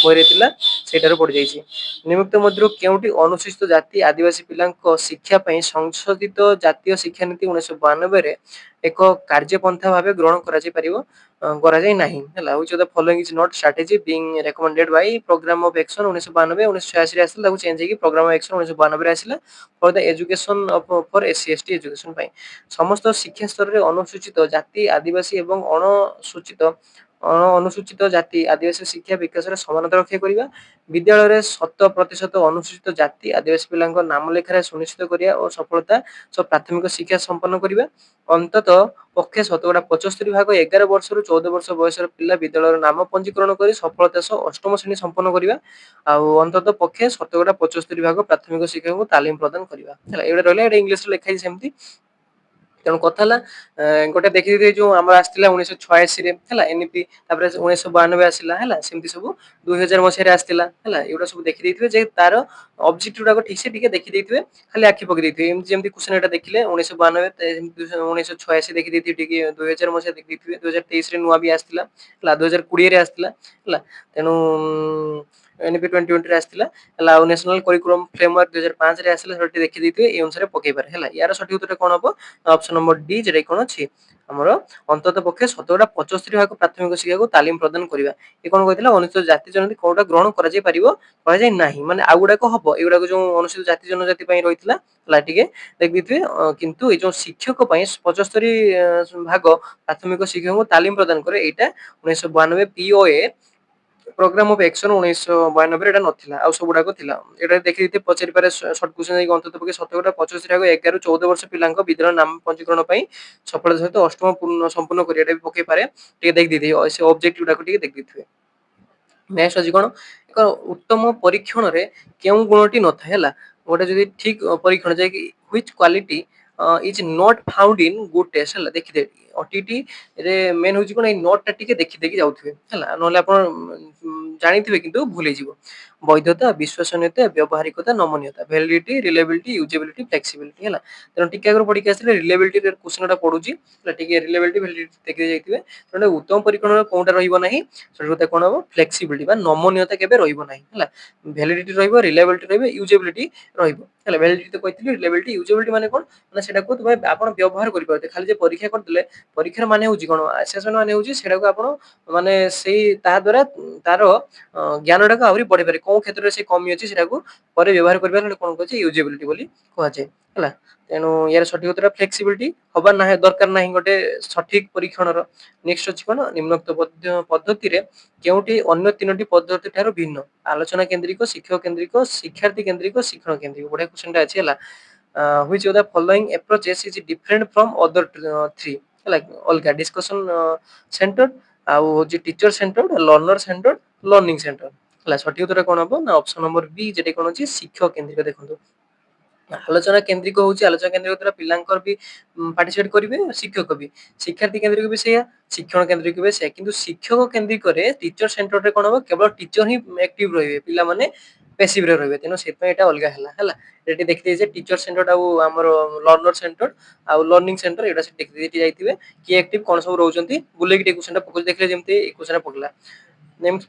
ବହିରେ ଥିଲା ସେଇଟାରୁ ପଡିଯାଇଛି। ନିମ୍ନଲିଖିତ ମଧ୍ୟରୁ କେଉଁଟି ଅନୁସୂଚିତ ଜାତି ଆଦିବାସୀ ପିଲାଙ୍କ ଶିକ୍ଷା ପାଇଁ ସଂଶୋଧିତ ଜାତୀୟ ଶିକ୍ଷାନୀତି 1992 ରେ ଏକ କାର୍ଯ୍ୟପନ୍ଥା ଭାବେ ଗ୍ରହଣ କରାଯାଇ ପାରିବ କରାଯାଇ ନାହିଁ ହେଲା। which of the following is not strategy being recommended by program of action 1992 1986 ରେ ଆସିଲା, ତାକୁ ଚେଞ୍ଜ ହେଇକି ପ୍ରୋଗ୍ରାମ ଅଫ ଆକ୍ସନ 1992 ରେ ଆସିଲା for the education for SC ST education ପାଇଁ। ସମସ୍ତ ଶିକ୍ଷା ସ୍ତରରେ ଅନୁସୂଚିତ ଜାତି ଆଦିବାସୀ ଏବଂ ଅନୁସୂଚିତ ଜାତି ଆଦିବାସୀ ଶିକ୍ଷା ବିକାଶରେ ସମାନତା ରକ୍ଷା କରିବା। ବିଦ୍ୟାଳୟରେ 100% ଅନୁସୂଚିତ ଜାତି ଆଦିବାସୀ ପିଲାଙ୍କ ନାମ ଲେଖାରେ ସୁନିଶ୍ଚିତ କରିବା ଓ ସଫଳତା ସହ ପ୍ରାଥମିକ ଶିକ୍ଷା ସମ୍ପନ୍ନ କରିବା। ଅନ୍ତତଃ ପକ୍ଷେ 75% 11 ବର୍ଷରୁ 14 ବର୍ଷ ବୟସର ପିଲା ବିଦ୍ୟାଳୟର ନାମ ପଞ୍ଜୀକରଣ କରି ସଫଳତା ସହ ଅଷ୍ଟମ ଶ୍ରେଣୀ ସମ୍ପନ୍ନ କରିବା। ଆଉ ଅନ୍ତତଃ ପକ୍ଷେ 75% ପ୍ରାଥମିକ ଶିକ୍ଷକଙ୍କୁ ତାଲିମ ପ୍ରଦାନ କରିବା ହେଲା। ଏଇଟା ରହିଲା, ଏଇଟା ଇଂଲିଶରେ ଲେଖା ହେଇଛି ସେମିତି। ତେଣୁ କଥା ହେଲା ଗୋଟେ ଦେଖିଦେଇଥିବେ ଯୋଉ ଆମର ଆସିଥିଲା 1986 ରେ ହେଲା ଏନ୍ଇପି, ତାପରେ 1992 ଆସିଲା ହେଲା, ସେମିତି ସବୁ 2000 ମସିହାରେ ଆସିଥିଲା ହେଲା। ଏଗୁଡା ସବୁ ଦେଖିଦେଇଥିବେ ଯେ ତାର ଅବଜେକ୍ଟିଭ ଗୁଡାକ ଠିକ ସେ ଟିକେ ଦେଖିଦେଇଥିବେ, ଖାଲି ଆଖି ପକେଇ ଦେଇଥିବେ। ଏମିତି ଯେମିତି କ୍ୱେଶ୍ଚନ ଏଟା ଦେଖିଲେ 1992, 1986 ଦେଖିଦେଇଥିବେ, ଟିକେ 2000 ମସିହା ଦେଖିଦେଇଥିବେ, 2023 ରେ ନୂଆ ବି ଆସିଥିଲା ହେଲା, 2020 ରେ ଆସିଥିଲା ହେଲା। ତେଣୁ ଏନ୍ଇପି 2020 ରେ ଆସିଥିଲା ହେଲା। ଆଉ ନ୍ୟାସନାଲ କରିକୁଲମ ଫ୍ରେମୱାର୍କ 2005 ରେ ଆସିଲା, ସେଠି ଦେଖିଦେଇଥିବେ, ଏଇ ଅନୁସାରେ ପକେଇପାରେ ହେଲା। ୟାର ସଠିକ ଉତ୍ତର କଣ ହବ, ଅପସନ ନମ୍ବର ଡି, ଯେଟା କଣ ଅଛି ଆମର ଅନ୍ତତଃ ପକ୍ଷେ 75% ପ୍ରାଥମିକ ଶିକ୍ଷାକୁ ତାଲିମ ପ୍ରଦାନ କରିବା। ଏ କଣ କହିଥିଲା, ଅନୁସୂଚିତ ଜାତି ଜନଜାତି କୋଉଟା ଗ୍ରହଣ କରାଯାଇ ପାରିବ କରାଯାଇ ନାହିଁ, ମାନେ ଆଉ ଗୁଡାକ ହବ, ଏଗୁଡାକ ଯୋଉ ଅନୁସୂଚିତ ଜାତି ଜନଜାତି ପାଇଁ ରହିଥିଲା ହେଲା, ଟିକେ ଦେଖିଥିବେ। କିନ୍ତୁ ଏଇ ଯୋଉ ଶିକ୍ଷକ ପାଇଁ 75% ପ୍ରାଥମିକ ଶିକ୍ଷକଙ୍କୁ ତାଲିମ ପ୍ରଦାନ କରେ, ଏଇଟା 1992 POA ପ୍ରୋଗ୍ରାମ ଅଫ ଏକ୍ସନ 1992 ରେ ଏଟା ନଥିଲା, ଆଉ ସବୁଗୁଡାକ ଥିଲା। ଏଟା ଦେଖିଦେଇଥିବେ ପଚାରି ପାରେ ସର୍ଟ କ୍ୱେଶ୍ଚନ ଯାଇକି ଅନ୍ତତଃ ପକ୍ଷେ 75% 11 ରୁ 14 ବର୍ଷ ପିଲାଙ୍କ ବିଦ୍ୟାଳୟ ନାମ ପଞ୍ଜୀକରଣ ପାଇଁ ସଫଳତା ସହିତ ଅଷ୍ଟମ ସମ୍ପୂର୍ଣ୍ଣ କରିବା, ଏଟା ବି ପକେଇ ପାରେ। ଟିକେ ଦେଖିଦେଇଥିବେ ସେ ଅବଜେକ୍ଟିଭ ଗୁଡାକ ଟିକେ ଦେଖିଦେଇଥିବେ। ନେକ୍ସଟ ଅଛି କଣ, ଏକ ଉତ୍ତମ ପରୀକ୍ଷଣରେ କେଉଁ ଗୁଣଟି ନଥାଏ ହେଲା। ଗୋଟେ ଯଦି ଠିକ ପରୀକ୍ଷଣ ଯାଇକି which quality is not found in good test ହେଲା, ଦେଖିଦେବେ ଓଟିଟି ରେ ମେନ୍ ହଉଛି କ'ଣ, ଏଇ ନୋଟଟା ଟିକେ ଦେଖି ଦେଖି ଯାଉଥିବେ ହେଲା, ନହେଲେ ଆପଣ ଜାଣିଥିବେ କିନ୍ତୁ ଭୁଲି ଯିବ। ବୈଧତା, ବିଶ୍ୱସନୀୟତା, ବ୍ୟବହାରିକତା, ନମନୀୟତା, ଭ୍ୟାଲିଡିଟି, ରିଲାଏବିଲିଟି, ୟୁଜେବିଲିଟି, ଫ୍ଲେକ୍ସିବିଲିଟି ହେଲା। ତେଣୁ ଟିକେ ଆଗରୁ ପଢିକି ଆସିଲେ ରିଲାଏବିଲିଟି କ୍ୱେଶ୍ଚନଟା ପଡୁଛି ହେଲା, ଟିକେ ରିଲାଏବିଲିଟି ଭ୍ୟାଲିଡିଟି ଦେଖି ଯାଇଥିବେ। ତେଣୁ ଉତ୍ତମ ପରୀକ୍ଷଣର କୋଉଟା ରହିବ ନାହିଁ, ସେଟା କ'ଣ ହବ, ଫ୍ଲେକ୍ସିବିଲିଟି ବା ନମନୀୟତା କେବେ ରହିବ ନାହିଁ ହେଲା। ଭ୍ୟାଲିଡିଟି ରହିବ, ରିଲାଏବିଲିଟି ରହିବ, ୟୁଜେବିଲିଟି ରହିବ ହେଲା। ଭ୍ୟାଲିଡିଟି ତ କହିଥିଲି, ରିଲାଏବିଲିଟି, ୟୁଜେବିଲିଟି ମାନେ କ'ଣ, ମାନେ ସେଟାକୁ ତୁମେ ଆପଣ ବ୍ୟବହାର କରିପାରୁଥିବେ। ଖାଲି ଯେ ପରୀକ୍ଷା କରିଦେଲେ, ପରୀକ୍ଷାର ମାନେ ହଉଛି କ'ଣ, ଆସେସମେଣ୍ଟ ମାନେ ହଉଛି ସେଟାକୁ ଆପଣ ମାନେ ସେଇ ତା ଦ୍ୱାରା ତାର ଜ୍ଞାନଟାକୁ ଆହୁରି ବଢେଇ ପାରିବେ। କୋଉ କ୍ଷେତ୍ରରେ ସେ କମି ଅଛି ସେଟାକୁ ପରେ ବ୍ୟବହାର କରିବା, କ'ଣ କୁହାଯାଏ, ୟୁଜେବିଲିଟି ବୋଲି କୁହାଯାଏ ହେଲା। ତେଣୁ ୟାର ସଠିକ ଉତ୍ତର ଫ୍ଲେକ୍ସିବିଲିଟି ହବା ନାହିଁ, ଦରକାର ନାହିଁ ଗୋଟେ ସଠିକ ପରୀକ୍ଷଣର। ନେକ୍ସଟ ଅଛି କ'ଣ, ନିମ୍ନୋକ୍ତ ପଦ୍ଧତିରେ କେଉଁଟି ଅନ୍ୟ ତିନୋଟି ପଦ୍ଧତି ଠାରୁ ଭିନ୍ନ? ଆଲୋଚନା କେନ୍ଦ୍ରିକ, ଶିକ୍ଷକ କେନ୍ଦ୍ରିକ, ଶିକ୍ଷାର୍ଥୀ କେନ୍ଦ୍ରିକ, ଶିକ୍ଷଣ କେନ୍ଦ୍ରିକ। ବଢିଆ କ୍ୱେଶ୍ଚନଟା ଅଛି ହେଲା। which of the following approaches is different from other three ହେଲା, ଅଲଗା ଡିସ୍କସନ ସେଣ୍ଟର୍ଡ, ଆଉ ହଉଛି teacher centred, learner centred, learning centred ହେଲା। ସଠିକ ଉତ୍ତର କ'ଣ ହବ ନା ଅପସନ ନମ୍ବର ବି, ଯେଟା କ'ଣ ଅଛି, ଶିକ୍ଷକ କେନ୍ଦ୍ରିକ। ଦେଖନ୍ତୁ, ଆଲୋଚନା କେନ୍ଦ୍ରିକ ହଉଛି, ଆଲୋଚନା କେନ୍ଦ୍ରିକ ଦ୍ୱାରା ପିଲାଙ୍କର ବି ପାର୍ଟିସିପେଟ କରିବେ, ଶିକ୍ଷକ ବି। ଶିକ୍ଷାର୍ଥୀ କେନ୍ଦ୍ରିକ ବି ସେଇଆ, ଶିକ୍ଷଣ କେନ୍ଦ୍ରିକ ବି ସେଇଆ। କିନ୍ତୁ ଶିକ୍ଷକ କେନ୍ଦ୍ରିକରେ, ଟିଚର ସେଣ୍ଟରରେ କ'ଣ ହବ, କେବଳ ଟିଚର ହିଁ ଆକ୍ଟିଭ ରହିବେ, ପିଲାମାନେ ପେସିଭ ରେ ରହିବେ। ତେଣୁ ସେଥିପାଇଁ ଏଟା ଅଲଗା ହେଲା ହେଲା। ଏଠି ଦେଖିଦେଇଛେ ଟିଚର ସେଣ୍ଟର୍ଡ ଆଉ ଆମର ଲର୍ନର ସେଣ୍ଟର୍ଡ ଆଉ ଲର୍ନିଂ ସେଣ୍ଟର, ଏଇଟା ସେ ଦେଖିଦେଇକି ଯାଇଥିବେ କିଏ ଆକ୍ଟିଭ କ'ଣ ସବୁ ରହୁଛନ୍ତି। ବୁଲେଇକି ଟିକେ କ୍ୱେଶ୍ଚନଟା ପକେଇ ଦେଖିଲେ ଯେମିତି এই କ୍ୱେଶ୍ଚନଟା ପଡିଲା।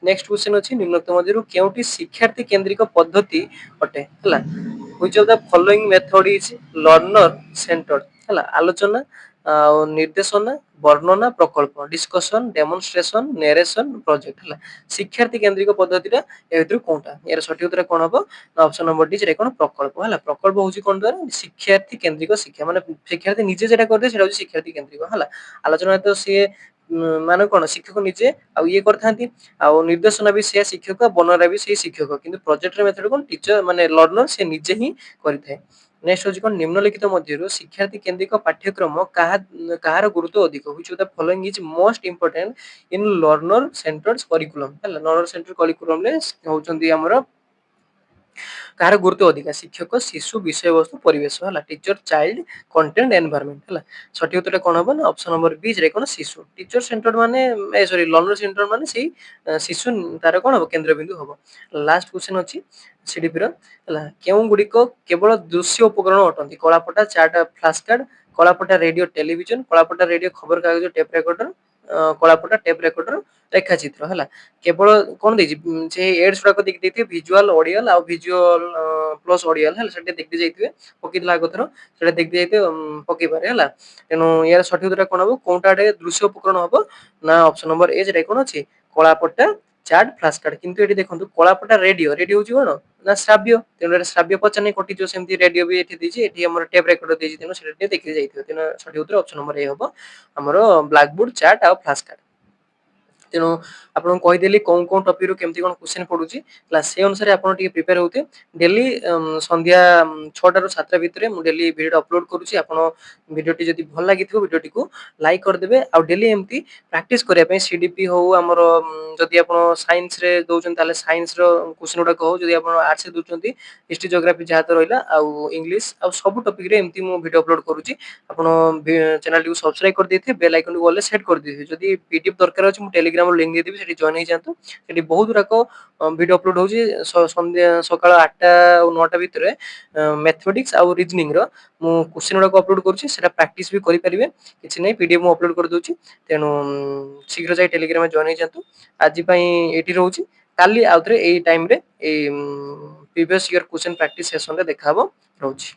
ନେକ୍ସଟ କ୍ୱେଶ୍ଚନ ଅଛି, ନିମ୍ନୋକ୍ତ ମଧ୍ୟରୁ କେଉଁଟି ଶିକ୍ଷାର୍ଥୀ କେନ୍ଦ୍ରିକ ପଦ୍ଧତି ଅଟେ ହେଲା। which of the following method is learner centered ହେଲା। ଆଲୋଚନା ଆଉ ନିର୍ଦ୍ଦେଶନା, ବର୍ଣ୍ଣନା, ପ୍ରକଳ୍ପ, ଡିସ୍କସନ, ଡେମନଷ୍ଟ୍ରେସନ, ନେରେସନ, ପ୍ରୋଜେକ୍ଟ ହେଲା। ଶିକ୍ଷାର୍ଥୀ କେନ୍ଦ୍ରିକ ପଦ୍ଧତିଟା ଏ ଭିତରୁ କୋଉଟା? ଏହାର ସଠିକ ଉତ୍ତର କ'ଣ ହବ ନା ଅପସନ ନମ୍ବର ଡି, ଯେଟା କ'ଣ, ପ୍ରକଳ୍ପ ହେଲା। ପ୍ରକଳ୍ପ ହଉଛି କ'ଣ ଦ୍ୱାରା, ଶିକ୍ଷାର୍ଥୀ କେନ୍ଦ୍ରିକ ଶିକ୍ଷା, ମାନେ ଶିକ୍ଷାର୍ଥୀ ନିଜେ ଯେଟା କରିବେ ସେଟା ହଉଛି ଶିକ୍ଷାର୍ଥୀ କେନ୍ଦ୍ରିକ ହେଲା। ଆଲୋଚନା ତ ସିଏ ମାନେ କ'ଣ, ଶିକ୍ଷକ ନିଜେ ଆଉ ଇଏ କରିଥାନ୍ତି, ଆଉ ନିର୍ଦ୍ଦେଶନା ବି ସେ ଶିକ୍ଷକ, ବର୍ଣ୍ଣନା ବି ସେଇ ଶିକ୍ଷକ, କିନ୍ତୁ ପ୍ରୋଜେକ୍ଟର ମେଥଡ କ'ଣ, ଟିଚର ମାନେ ଲର୍ନର ସେ ନିଜେ ହିଁ କରିଥାଏ। ନେକ୍ସଟ ହଉଛି କ'ଣ, ନିମ୍ନଲିଖିତ ମଧ୍ୟରୁ ଶିକ୍ଷାର୍ଥୀ କେନ୍ଦ୍ରିକ ପାଠ୍ୟକ୍ରମ କାହାର ଗୁରୁତ୍ୱ ଅଧିକ? which of the following is most important in learner centered curriculum ହେଲା। learner centered curriculum ରେ ହଉଛନ୍ତି ଆମର କାହାର ଗୁରୁତ୍ୱ ଅଧିକା? ଶିକ୍ଷକ, ଶିଶୁ, ବିଷୟବସ୍ତୁ, ପରିବେଶ ହେଲା। ଟିଚର, ଚାଇଲ୍ଡ, କଣ୍ଟେଣ୍ଟ, ଏନଭାୟରନମେଣ୍ଟ ହେଲା। ସଠିକ ଉତ୍ତର କ'ଣ ହବ ନା ଅପସନ ନମ୍ବର ବି, ଯେଟା କ'ଣ, ଶିଶୁ। ଟିଚର ସେଣ୍ଟର୍ଡ ମାନେ ସରି ଲର୍ନର ସେଣ୍ଟର୍ଡ ମାନେ ସେଇ ଶିଶୁ ତାର କ'ଣ ହବ, କେନ୍ଦ୍ରବିନ୍ଦୁ ହବ। ଲାଷ୍ଟ କ୍ୱେଶ୍ଚନ ଅଛି ସିଡିପିର ହେଲା। କେଉଁ ଗୁଡ଼ିକ କେବଳ ଦୃଶ୍ୟ ଉପକରଣ ଅଟନ୍ତି? କଳାପଟା, ଚାର୍ଟ, ଫ୍ଲାସ କାର୍ଡ, କଳାପଟା ରେଡିଓ ଟେଲିଭିଜନ, କଳାପଟା ରେଡିଓ ଖବରକାଗଜ, ଟେପ ରେକର୍ଡର, କଳାପଟା ଟେପ ରେକର୍ଡର, ରେଖାଚିତ୍ର ହେଲା। କେବଳ କ'ଣ ଦେଇଛି, ସେ ଏଡ୍ସ ଗୁଡାକ ଦେଖି ଦେଇଥିବେ, ଭିଜୁଆଲ, ଅଡିଆଲ ଆଉ ଭିଜୁଆଲ ପ୍ଲସ ଅଡିଆଲ ହେଲା। ସେଟା ଦେଖି ଯାଇଥିବେ, ପକେଇଥିଲା ଆଗ ଥର, ସେଟା ଦେଖି ଯାଇଥିବେ, ପକେଇ ପାରେ ହେଲା। ତେଣୁ ୟାର ସଠିକ ଉତ୍ତର କ'ଣ ହବ, କୋଉଟା ଦୃଶ୍ୟ ଉପକରଣ ହବ ନା ଅପସନ ନମ୍ବର ଏ, ଯେଟା କ'ଣ ଅଛି, କଳାପଟା, ଚାର୍ଟ, ଫ୍ଲାସ କାର୍ଡ। କିନ୍ତୁ ଏଠି ଦେଖନ୍ତୁ, କଳାପଟା ରେଡିଓ, ରେଡିଓ ହଉଛି କ'ଣ ନା ଶ୍ରାବ୍ୟ, ତେଣୁ ଏଟା ଶ୍ରାବ୍ୟ ପଚାରନି, କଟିଯିବ। ସେମିତି ରେଡିଓ ବି ଏଠି ଦେଇଛି, ଏଠି ଆମର ଟେପ ରେକର୍ଡର ଦେଇଛି, ତେଣୁ ସେଟା ଟିକେ ଦେଖି ଯାଇଥିବ। ତେଣୁ ସଠିକ ଉତ୍ତର ଅପସନ ନମ୍ବର ଏ ହବ, ଆମର ବ୍ଲାକବୋର୍ଡ, ଚାର୍ଟ ଆଉ ଫ୍ଲାସ କାର୍ଡ। ତେଣୁ ଆପଣଙ୍କୁ କହିଦେଲି କୋଉ କୋଉ ଟପିକରୁ କେମିତି କ'ଣ କ୍ୱେଶ୍ଚନ ପଡୁଛି ହେଲା। ସେ ଅନୁସାରେ ଆପଣ ଟିକେ ପ୍ରିପେୟାର ହଉଥିବେ। ଡେଲି ସନ୍ଧ୍ୟା 6ଟାରୁ 7ଟା ଭିତରେ ମୁଁ ଡେଲି ଭିଡ଼ିଓ ଅପଲୋଡ କରୁଛି। ଆପଣ ଭିଡ଼ିଓଟି ଯଦି ଭଲ ଲାଗିଥିବ, ଭିଡ଼ିଓଟିକୁ ଲାଇକ୍ କରିଦେବେ। ଆଉ ଡେଲି ଏମିତି ପ୍ରାକ୍ଟିସ କରିବା ପାଇଁ ସିଡିପି ହଉ, ଆମର ଯଦି ଆପଣ ସାଇନ୍ସରେ ଦଉଛନ୍ତି ତାହେଲେ ସାଇନ୍ସର କ୍ୱେଶ୍ଚନ ଗୁଡାକ ହଉ, ଯଦି ଆପଣ ଆର୍ଟ୍ସରେ ଦଉଛନ୍ତି ହିଷ୍ଟ୍ରି, ଜିଓଗ୍ରାଫି ଯାହା ତ ରହିଲା, ଆଉ ଇଂଲିଶ, ଆଉ ସବୁ ଟପିକରେ ଏମିତି ମୁଁ ଭିଡ଼ିଓ ଅପଲୋଡ କରୁଛି। ଆପଣ ଚ୍ୟାନେଲଟିକୁ ସବସ୍କ୍ରାଇବ କରିଦେଇଥିବେ, ବେଲ୍ ଆଇକନକୁ ଗଲେ ସେଟ୍ କରିଦେଇଥିବେ। ଯଦି ପିଡିଏଫ୍ ଦରକାର ଅଛି, ମୁଁ ଟେଲିଗ୍ରାମର ଲିଙ୍କ ଦେଇଦେବି, ସେଠି ଜଏନ୍ ହେଇଯାଆନ୍ତୁ। ସେଠି ବହୁତ ଗୁଡ଼ାକ ଭିଡ଼ିଓ ଅପଲୋଡ ହଉଛି। ସନ୍ଧ୍ୟା ସକାଳ 8ଟା ଆଉ 9ଟା ଭିତରେ ମ୍ୟାଥମେଟିକ୍ସ ଆଉ ରିଜନିଂର ମୁଁ କ୍ୱେଶ୍ଚନ ଗୁଡାକ ଅପଲୋଡ କରୁଛି। ସେଟା ପ୍ରାକ୍ଟିସ ବି କରିପାରିବେ, କିଛି ନାହିଁ, ପିଡିଏଫ୍ ମୁଁ ଅପଲୋଡ କରିଦଉଛି। ତେଣୁ ଶୀଘ୍ର ଯାଇ ଟେଲିଗ୍ରାମରେ ଜଏନ୍ ହେଇଯାଆନ୍ତୁ। ଆଜି ପାଇଁ ଏଇଠି ରହୁଛି। କାଲି ଆଉଥରେ ଏଇ ଟାଇମରେ ଏଇ ପ୍ରିଭିୟସ୍ ଇୟର କ୍ୱେଶ୍ଚନ ପ୍ରାକ୍ଟିସ ସେସନରେ ଦେଖାହବ। ରହୁଛି।